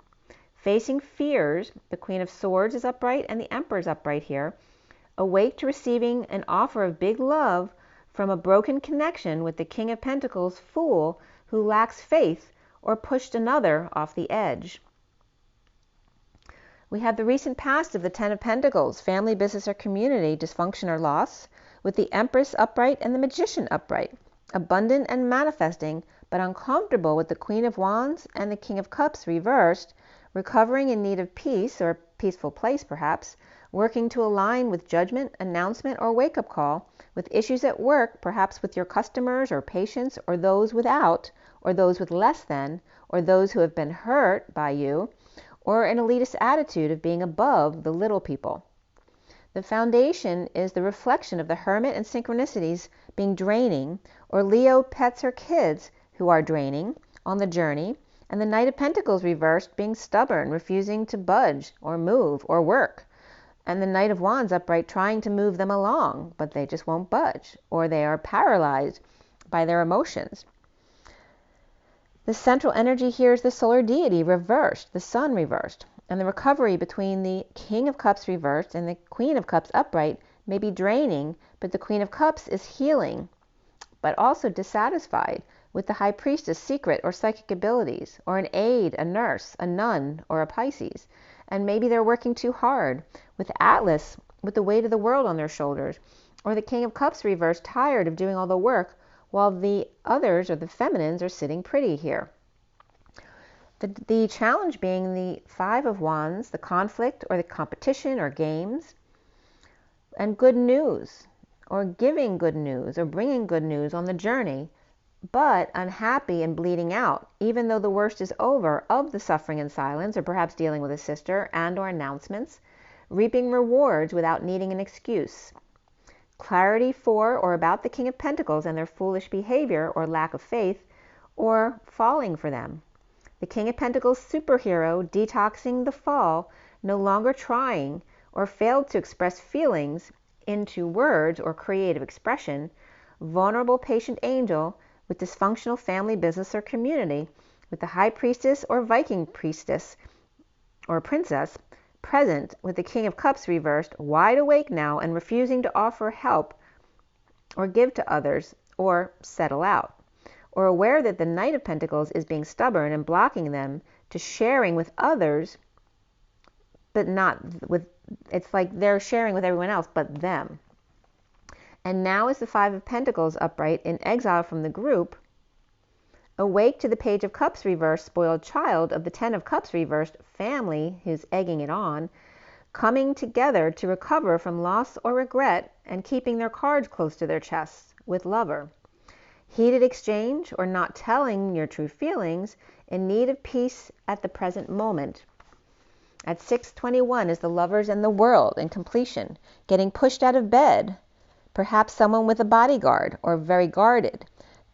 Facing fears, the Queen of Swords is upright and the Emperor is upright here, awake to receiving an offer of big love from a broken connection with the King of Pentacles, Fool, who lacks faith or pushed another off the edge. We have the recent past of the Ten of Pentacles, family, business, or community, dysfunction or loss, with the Empress upright and the Magician upright, abundant and manifesting, but uncomfortable with the Queen of Wands and the King of Cups reversed, recovering in need of peace, or a peaceful place perhaps, working to align with judgment, announcement, or wake-up call, with issues at work, perhaps with your customers or patients, or those without, or those with less than, or those who have been hurt by you, or an elitist attitude of being above the little people. The foundation is the reflection of the Hermit and synchronicities being draining, or Leo pets or kids who are draining on the journey, and the Knight of Pentacles reversed being stubborn, refusing to budge or move or work, and the Knight of Wands upright trying to move them along, but they just won't budge, or they are paralyzed by their emotions. The central energy here is the solar deity reversed, the Sun reversed, and the recovery between the King of Cups reversed and the Queen of Cups upright may be draining, but the Queen of Cups is healing, but also dissatisfied with the High Priestess secret or psychic abilities, or an aide, a nurse, a nun, or a Pisces. And maybe they're working too hard, with Atlas, with the weight of the world on their shoulders, or the King of Cups reversed, tired of doing all the work, while the others, or the feminines, are sitting pretty here. The challenge being the Five of Wands, the conflict, or the competition, or games, and good news, or giving good news, or bringing good news on the journey, but unhappy and bleeding out, even though the worst is over, of the suffering and silence, or perhaps dealing with a sister and or announcements, reaping rewards without needing an excuse. Clarity for or about the King of Pentacles and their foolish behavior or lack of faith, or falling for them. The King of Pentacles superhero detoxing the fall, no longer trying or failed to express feelings into words or creative expression. Vulnerable patient angel with dysfunctional family, business, or community, with the High Priestess or Viking Priestess or Princess present, with the King of Cups reversed, wide awake now and refusing to offer help or give to others or settle out, or aware that the Knight of Pentacles is being stubborn and blocking them to sharing with others, but not with, it's like they're sharing with everyone else but them. And now is the Five of Pentacles upright in exile from the group, awake to the Page of Cups reversed, spoiled child of the Ten of Cups reversed, family who's egging it on, coming together to recover from loss or regret and keeping their cards close to their chests with lover. Heated exchange or not telling your true feelings, in need of peace at the present moment. At 6:21 is the Lovers and the World in completion, getting pushed out of bed, perhaps someone with a bodyguard or very guarded.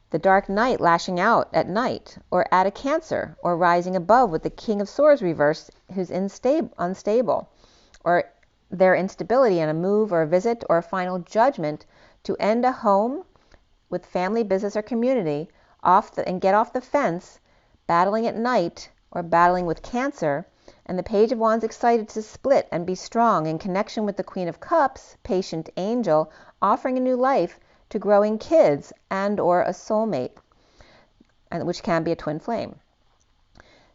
The Dark Knight lashing out at night, or at a Cancer, or rising above with the King of Swords reversed who's unstable, or their instability in a move or a visit or a final judgment to end a home with family, business, or community and get off the fence, battling at night or battling with Cancer. And the Page of Wands excited to split and be strong in connection with the Queen of Cups, patient angel, offering a new life to growing kids and or a soulmate, which can be a twin flame.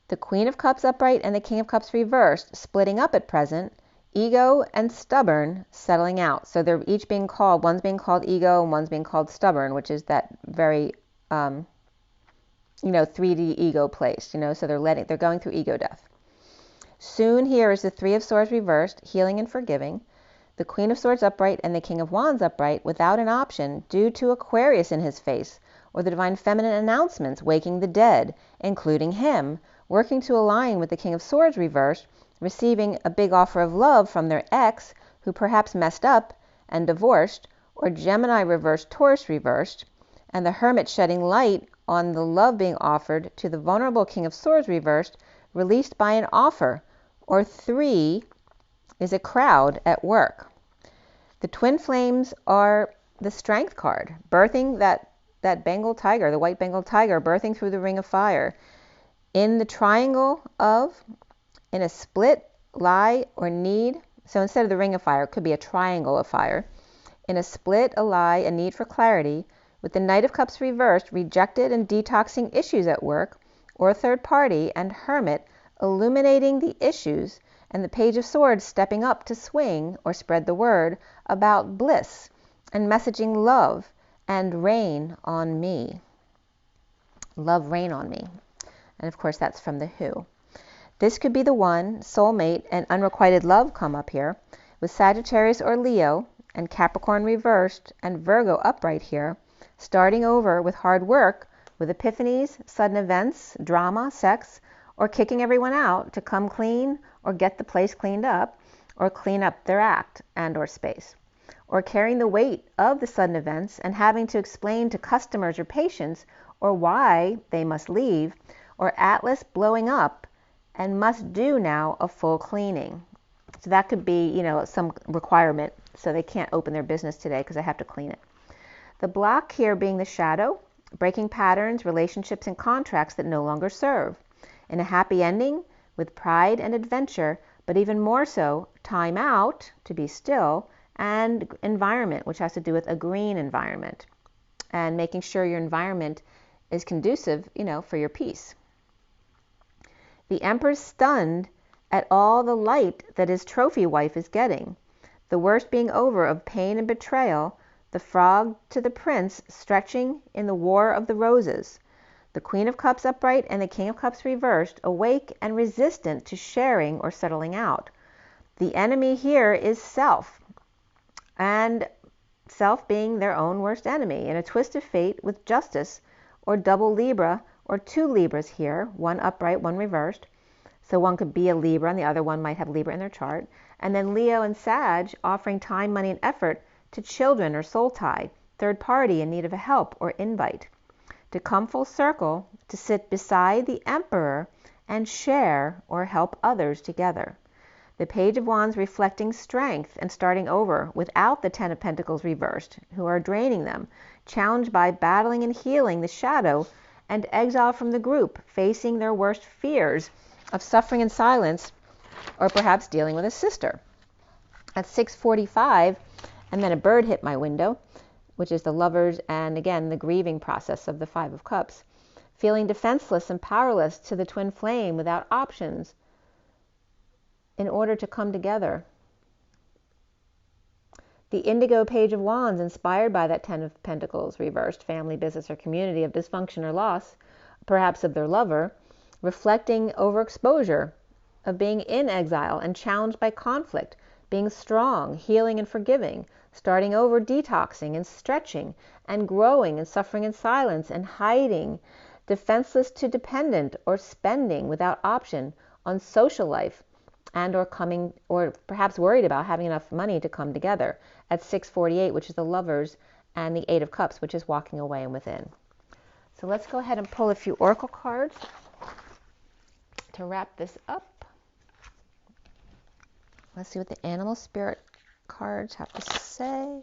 The Queen of Cups upright and the King of Cups reversed, splitting up at present, ego and stubborn, settling out. So they're each being called, one's being called ego and one's being called stubborn, which is that very, 3D ego place, so they're going through ego death. Soon here is the Three of Swords reversed, healing and forgiving. The Queen of Swords upright and the King of Wands upright without an option due to Aquarius in his face, or the Divine Feminine announcements waking the dead, including him, working to align with the King of Swords reversed, receiving a big offer of love from their ex who perhaps messed up and divorced, or Gemini reversed, Taurus reversed, and the Hermit shedding light on the love being offered to the vulnerable King of Swords reversed, released by an offer, or 3 is a crowd at work. The twin flames are the Strength card, birthing that Bengal tiger, the white Bengal tiger, birthing through the ring of fire. In the triangle of, in a split, lie, or need, so instead of the ring of fire, it could be a triangle of fire. In a split, a lie, a need for clarity, with the Knight of Cups reversed, rejected and detoxing issues at work, or a third party, and Hermit illuminating the issues, and the Page of Swords stepping up to swing or spread the word about bliss and messaging love and rain on me. Love, rain on me. And of course that's from The Who. This could be the one, soulmate and unrequited love come up here, with Sagittarius or Leo and Capricorn reversed and Virgo upright here, starting over with hard work, with epiphanies, sudden events, drama, sex, or kicking everyone out to come clean or get the place cleaned up, or clean up their act and or space, or carrying the weight of the sudden events and having to explain to customers or patients or why they must leave, or Atlas blowing up and must do now a full cleaning. So that could be, some requirement, so they can't open their business today because they have to clean it. The block here being the shadow, breaking patterns, relationships, and contracts that no longer serve. In a happy ending, with pride and adventure, but even more so, time out, to be still, and environment, which has to do with a green environment, and making sure your environment is conducive, for your peace. The Emperor's stunned at all the light that his trophy wife is getting, the worst being over of pain and betrayal, the frog to the prince stretching in the war of the roses, the Queen of Cups upright and the King of Cups reversed, awake and resistant to sharing or settling out. The enemy here is self, and self being their own worst enemy, in a twist of fate with justice, or double Libra, or 2 Libras here, one upright, one reversed, So one could be a Libra and the other one might have Libra in their chart. And then Leo and Sag offering time, money, and effort to children or soul tie, third party in need of a help or invite. To come full circle, to sit beside the Emperor and share or help others together. The Page of Wands reflecting strength and starting over without the Ten of Pentacles reversed, who are draining them, challenged by battling and healing the shadow, and exile from the group, facing their worst fears of suffering in silence, or perhaps dealing with a sister. At 6:45, and then a bird hit my window, which is the Lovers, and again, the grieving process of the Five of Cups. Feeling defenseless and powerless to the twin flame without options in order to come together. The Indigo Page of Wands, inspired by that Ten of Pentacles reversed, family, business, or community of dysfunction or loss, perhaps of their lover, reflecting overexposure of being in exile and challenged by conflict, being strong, healing and forgiving, starting over, detoxing and stretching and growing and suffering in silence and hiding, defenseless to dependent or spending without option on social life, and or coming, or perhaps worried about having enough money to come together. At 6:48, which is the Lovers, and the Eight of Cups, which is walking away and within. So let's go ahead and pull a few oracle cards to wrap this up. Let's see what the animal spirit cards have to say.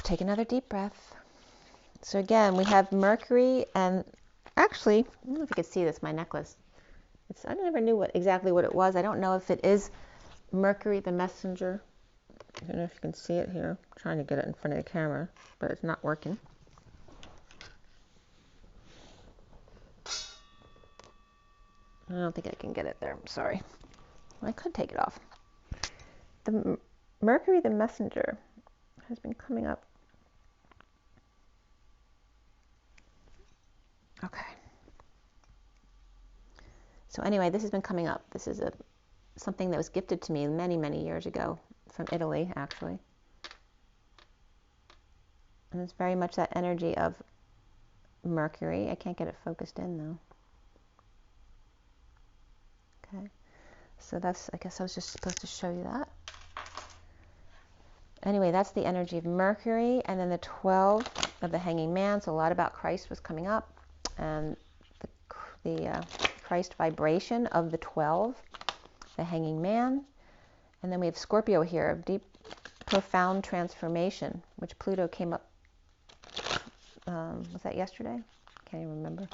Take another deep breath. So again, we have Mercury, and actually, I don't know if you can see this, my necklace. I never knew exactly what it was. I don't know if it is Mercury the messenger. I don't know if you can see it here. I'm trying to get it in front of the camera, but it's not working. I don't think I can get it there. I'm sorry. I could take it off. The Mercury the messenger has been coming up. Okay. So anyway, this has been coming up. This is something that was gifted to me many, many years ago from Italy, actually. And it's very much that energy of Mercury. I can't get it focused in, though. Okay. So that's, I guess I was just supposed to show you that. Anyway, that's the energy of Mercury. And then the 12 of the Hanging Man. So a lot about Christ was coming up. And the Christ vibration of the 12, the Hanging Man. And then we have Scorpio here, of deep, profound transformation, which Pluto came up, was that yesterday? Can't even remember.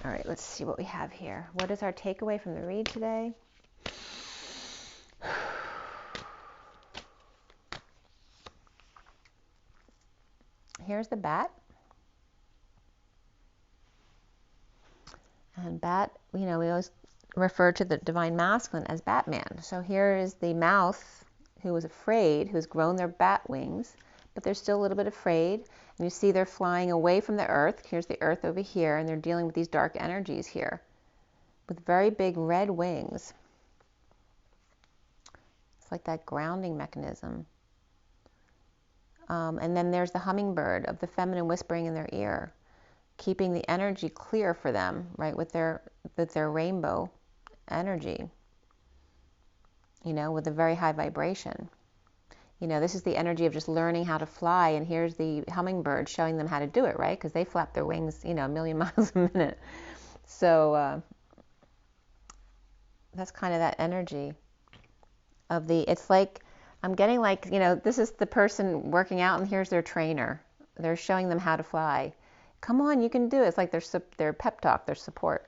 All right, let's see what we have here. What is our takeaway from the read today? Here's the bat. And bat, we always refer to the divine masculine as Batman. So here is the mouth who was afraid, who's grown their bat wings, but they're still a little bit afraid. And you see they're flying away from the earth. Here's the earth over here, and they're dealing with these dark energies here with very big red wings. It's like that grounding mechanism. And then there's the hummingbird of the feminine whispering in their ear, keeping the energy clear for them, right, with their rainbow energy, with a very high vibration. This is the energy of just learning how to fly, and here's the hummingbird showing them how to do it, right, because they flap their wings, a million miles a minute. So that's kind of that energy of it's like, I'm getting like, this is the person working out, and here's their trainer. They're showing them how to fly. Come on, you can do it. It's like their pep talk, their support.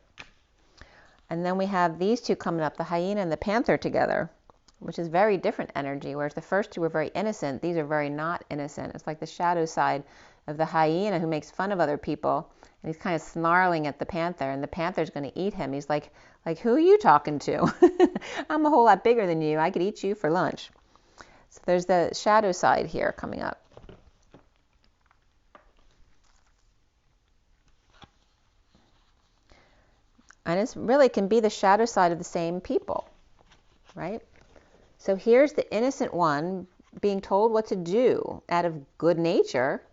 And then we have these two coming up, the Hyena and the Panther together, which is very different energy, whereas the first two were very innocent. These are very not innocent. It's like the shadow side of the Hyena who makes fun of other people, and he's kind of snarling at the Panther, and the Panther's going to eat him. He's like, who are you talking to? I'm a whole lot bigger than you. I could eat you for lunch. So there's the shadow side here coming up. And it really can be the shadow side of the same people, right? So here's the innocent one being told what to do out of good nature,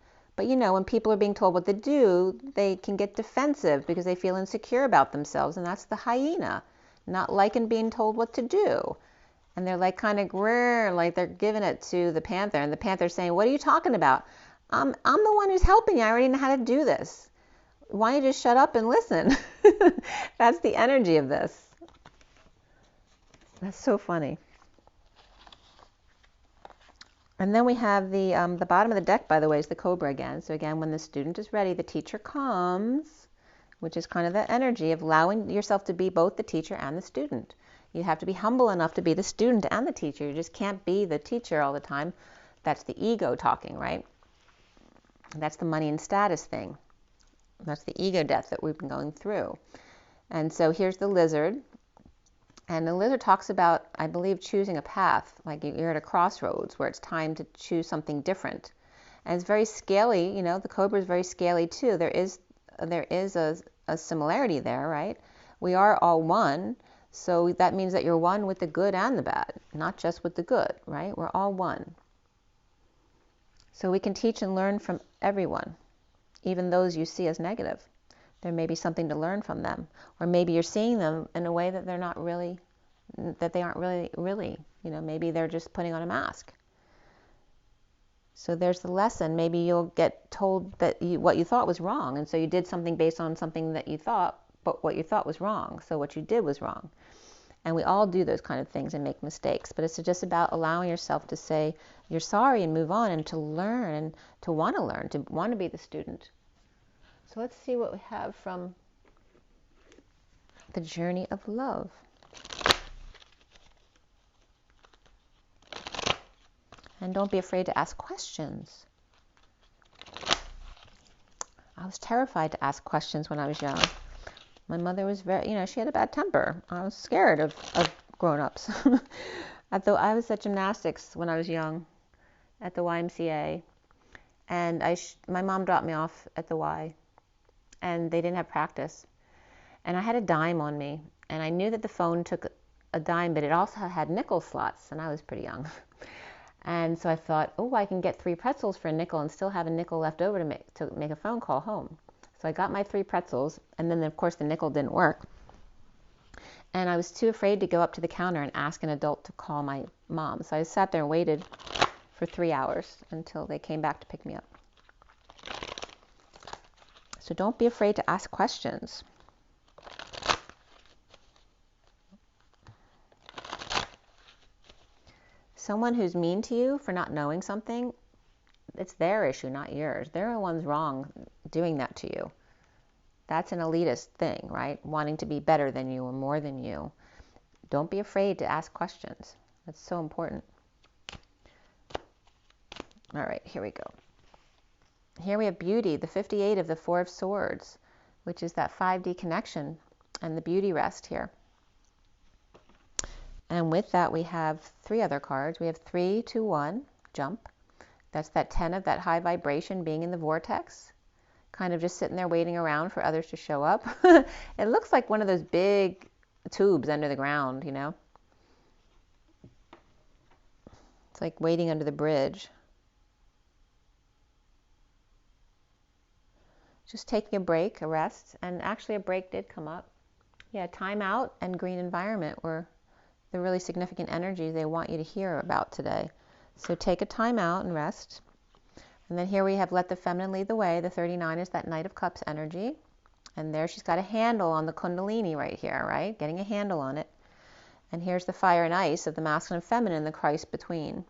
But you know, when people are being told what to do, they can get defensive because they feel insecure about themselves, and that's the hyena, not liking being told what to do. And they're like kind of grrr, like they're giving it to the panther, and the panther's saying, "What are you talking about? I'm the one who's helping you. I already know how to do this. Why don't you just shut up and listen?" That's the energy of this. That's so funny. And then we have the bottom of the deck, by the way, is the cobra again. So again, when the student is ready, the teacher comes, which is kind of the energy of allowing yourself to be both the teacher and the student. You have to be humble enough to be the student and the teacher. You just can't be the teacher all the time. That's the ego talking, right? That's the money and status thing. That's the ego death that we've been going through. And so here's the lizard. And the lizard talks about, I believe, choosing a path, like you're at a crossroads where it's time to choose something different. And it's very scaly, you know, the cobra is very scaly too. There is a similarity there, right? We are all one, so that means that you're one with the good and the bad, not just with the good, right? We're all one. So we can teach and learn from everyone, even those you see as negative. There may be something to learn from them, or maybe you're seeing them in a way that they aren't really, you know, maybe they're just putting on a mask. So there's the lesson. Maybe you'll get told that what you thought was wrong, and so you did something based on something that you thought, but what you thought was wrong, so what you did was wrong. And we all do those kind of things and make mistakes, but it's just about allowing yourself to say you're sorry and move on, and to learn, and to want to be the student. So let's see what we have from the journey of love. And don't be afraid to ask questions. I was terrified to ask questions when I was young. My mother was she had a bad temper. I was scared of grown-ups. I was at gymnastics when I was young at the YMCA. And my mom dropped me off at the Y. And they didn't have practice. And I had a dime on me. And I knew that the phone took a dime, but it also had nickel slots. And I was pretty young. And so I thought, oh, I can get 3 pretzels for a nickel and still have a nickel left over to make a phone call home. So I got my 3 pretzels, and then, of course, the nickel didn't work. And I was too afraid to go up to the counter and ask an adult to call my mom. So I sat there and waited for 3 hours until they came back to pick me up. So don't be afraid to ask questions. Someone who's mean to you for not knowing something, it's their issue, not yours. They're the ones wrong doing that to you. That's an elitist thing, right? Wanting to be better than you or more than you. Don't be afraid to ask questions. That's so important. All right, here we go. Here we have beauty, the 58 of the 4 of Swords, which is that 5D connection and the beauty rest here. And with that, we have 3 other cards. We have 3, 2, 1, jump. That's that 10 of that high vibration being in the vortex, kind of just sitting there waiting around for others to show up. It looks like one of those big tubes under the ground, you know. It's like waiting under the bridge. Just taking a break, a rest, and actually a break did come up. Yeah, time out and green environment were the really significant energies they want you to hear about today. So take a time out and rest. And then here we have let the feminine lead the way. The 39 is that Knight of Cups energy. And there she's got a handle on the Kundalini right here, right? Getting a handle on it. And here's the fire and ice of the masculine and feminine, the Christ between.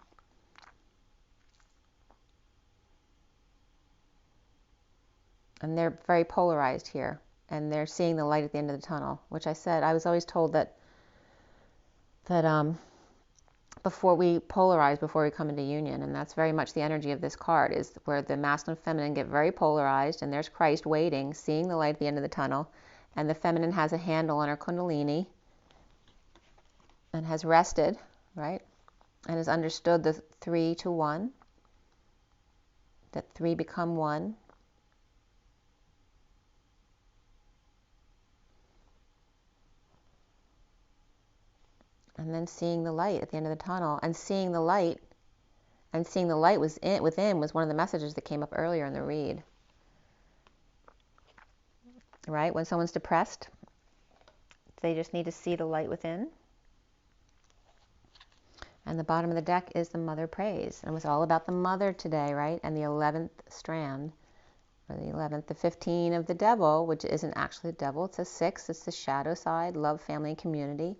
And they're very polarized here. And they're seeing the light at the end of the tunnel, which I said, I was always told that before we polarize, before we come into union, and that's very much the energy of this card, is where the masculine and feminine get very polarized, and there's Christ waiting, seeing the light at the end of the tunnel, and the feminine has a handle on her Kundalini and has rested, right, and has understood the 3 to 1, that 3 become 1. And then seeing the light at the end of the tunnel, and seeing the light And seeing the light within was one of the messages that came up earlier in the read. Right? When someone's depressed, they just need to see the light within. And the bottom of the deck is the Mother Prays. And it was all about the Mother today, right? And the 11th strand, or the 11th, the 15 of the Devil, which isn't actually the Devil. It's a 6. It's the shadow side, love, family, and community.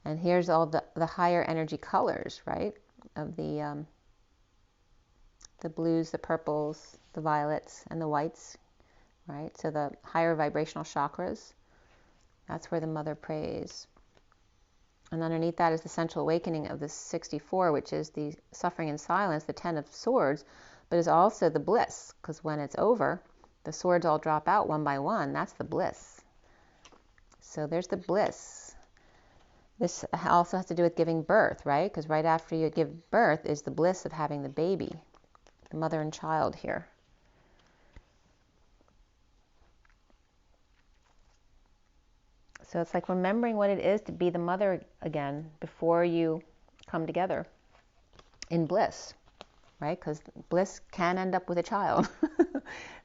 And here's all the higher energy colors, right? Of the blues, the purples, the violets, and the whites, right? So the higher vibrational chakras. That's where the Mother prays. And underneath that is the central awakening of the 64, which is the suffering in silence, the 10 of swords, but is also the bliss, because when it's over, the swords all drop out one by one. That's the bliss. So there's the bliss. This also has to do with giving birth, right? Because right after you give birth is the bliss of having the baby, the mother and child here. So it's like remembering what it is to be the mother again before you come together in bliss, right? Because bliss can end up with a child.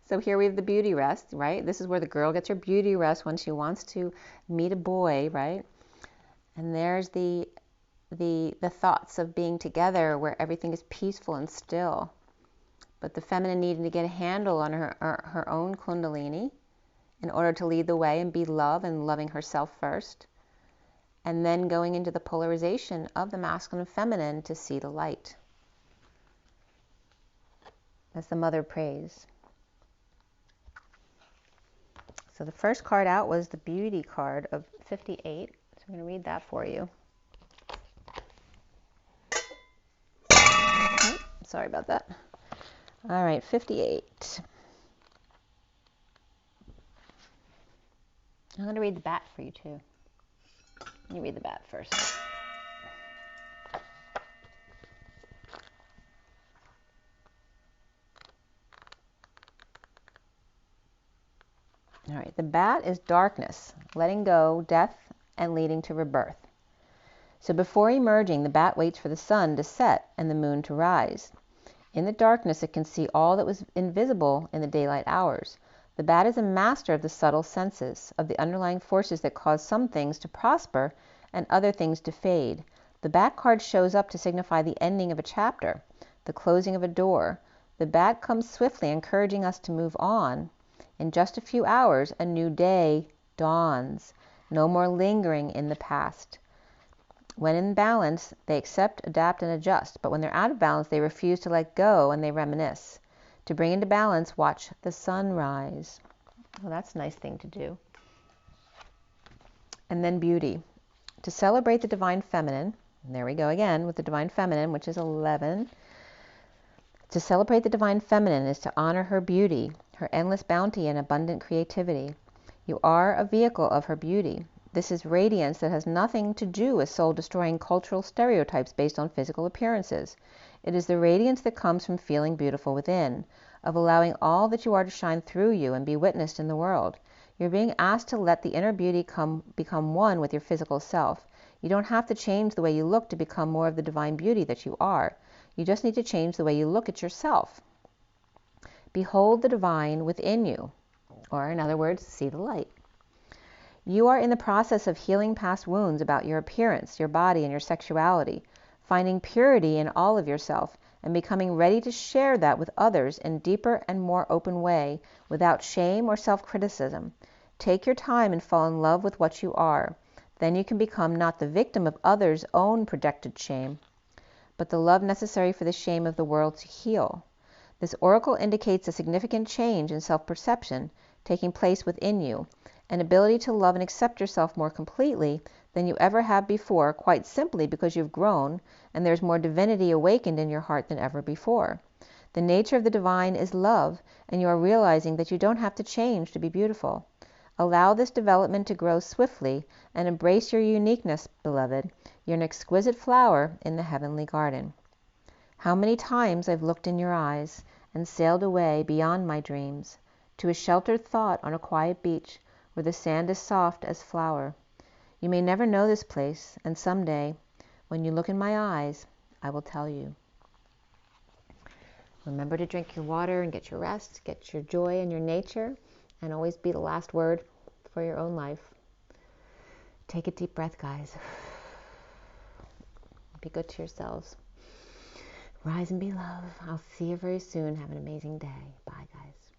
So here we have the beauty rest, right? This is where the girl gets her beauty rest when she wants to meet a boy, right? And there's the thoughts of being together where everything is peaceful and still. But the feminine needing to get a handle on her own kundalini in order to lead the way and be love and loving herself first. And then going into the polarization of the masculine and feminine to see the light. As the Mother prays. So the first card out was the beauty card of 58. So I'm going to read that for you. Oh, sorry about that. All right, 58. I'm going to read the bat for you too. Let me read the bat first. All right, the bat is darkness, letting go, death, and leading to rebirth. So before emerging, the bat waits for the sun to set and the moon to rise. In the darkness, it can see all that was invisible in the daylight hours. The bat is a master of the subtle senses, of the underlying forces that cause some things to prosper and other things to fade. The bat card shows up to signify the ending of a chapter, the closing of a door. The bat comes swiftly, encouraging us to move on. In just a few hours, a new day dawns. No more lingering in the past. When in balance, they accept, adapt, and adjust. But when they're out of balance, they refuse to let go and they reminisce. To bring into balance, watch the sun rise. Well, that's a nice thing to do. And then beauty. To celebrate the divine feminine, and there we go again with the divine feminine, which is 11. To celebrate the divine feminine is to honor her beauty, her endless bounty and abundant creativity. You are a vehicle of her beauty. This is radiance that has nothing to do with soul-destroying cultural stereotypes based on physical appearances. It is the radiance that comes from feeling beautiful within, of allowing all that you are to shine through you and be witnessed in the world. You're being asked to let the inner beauty become one with your physical self. You don't have to change the way you look to become more of the divine beauty that you are. You just need to change the way you look at yourself. Behold the divine within you, or in other words, see the light. You are in the process of healing past wounds about your appearance, your body, and your sexuality, finding purity in all of yourself, and becoming ready to share that with others in a deeper and more open way, without shame or self-criticism. Take your time and fall in love with what you are. Then you can become not the victim of others' own projected shame, but the love necessary for the shame of the world to heal. This oracle indicates a significant change in self-perception taking place within you, an ability to love and accept yourself more completely than you ever have before, quite simply because you've grown and there's more divinity awakened in your heart than ever before. The nature of the divine is love, and you are realizing that you don't have to change to be beautiful. Allow this development to grow swiftly and embrace your uniqueness, beloved. You're an exquisite flower in the heavenly garden. How many times I've looked in your eyes and sailed away beyond my dreams to a sheltered thought on a quiet beach where the sand is soft as flour. You may never know this place, and someday, when you look in my eyes, I will tell you. Remember to drink your water and get your rest, get your joy in your nature, and always be the last word for your own life. Take a deep breath, guys. Be good to yourselves. Rise and be love. I'll see you very soon. Have an amazing day. Bye, guys.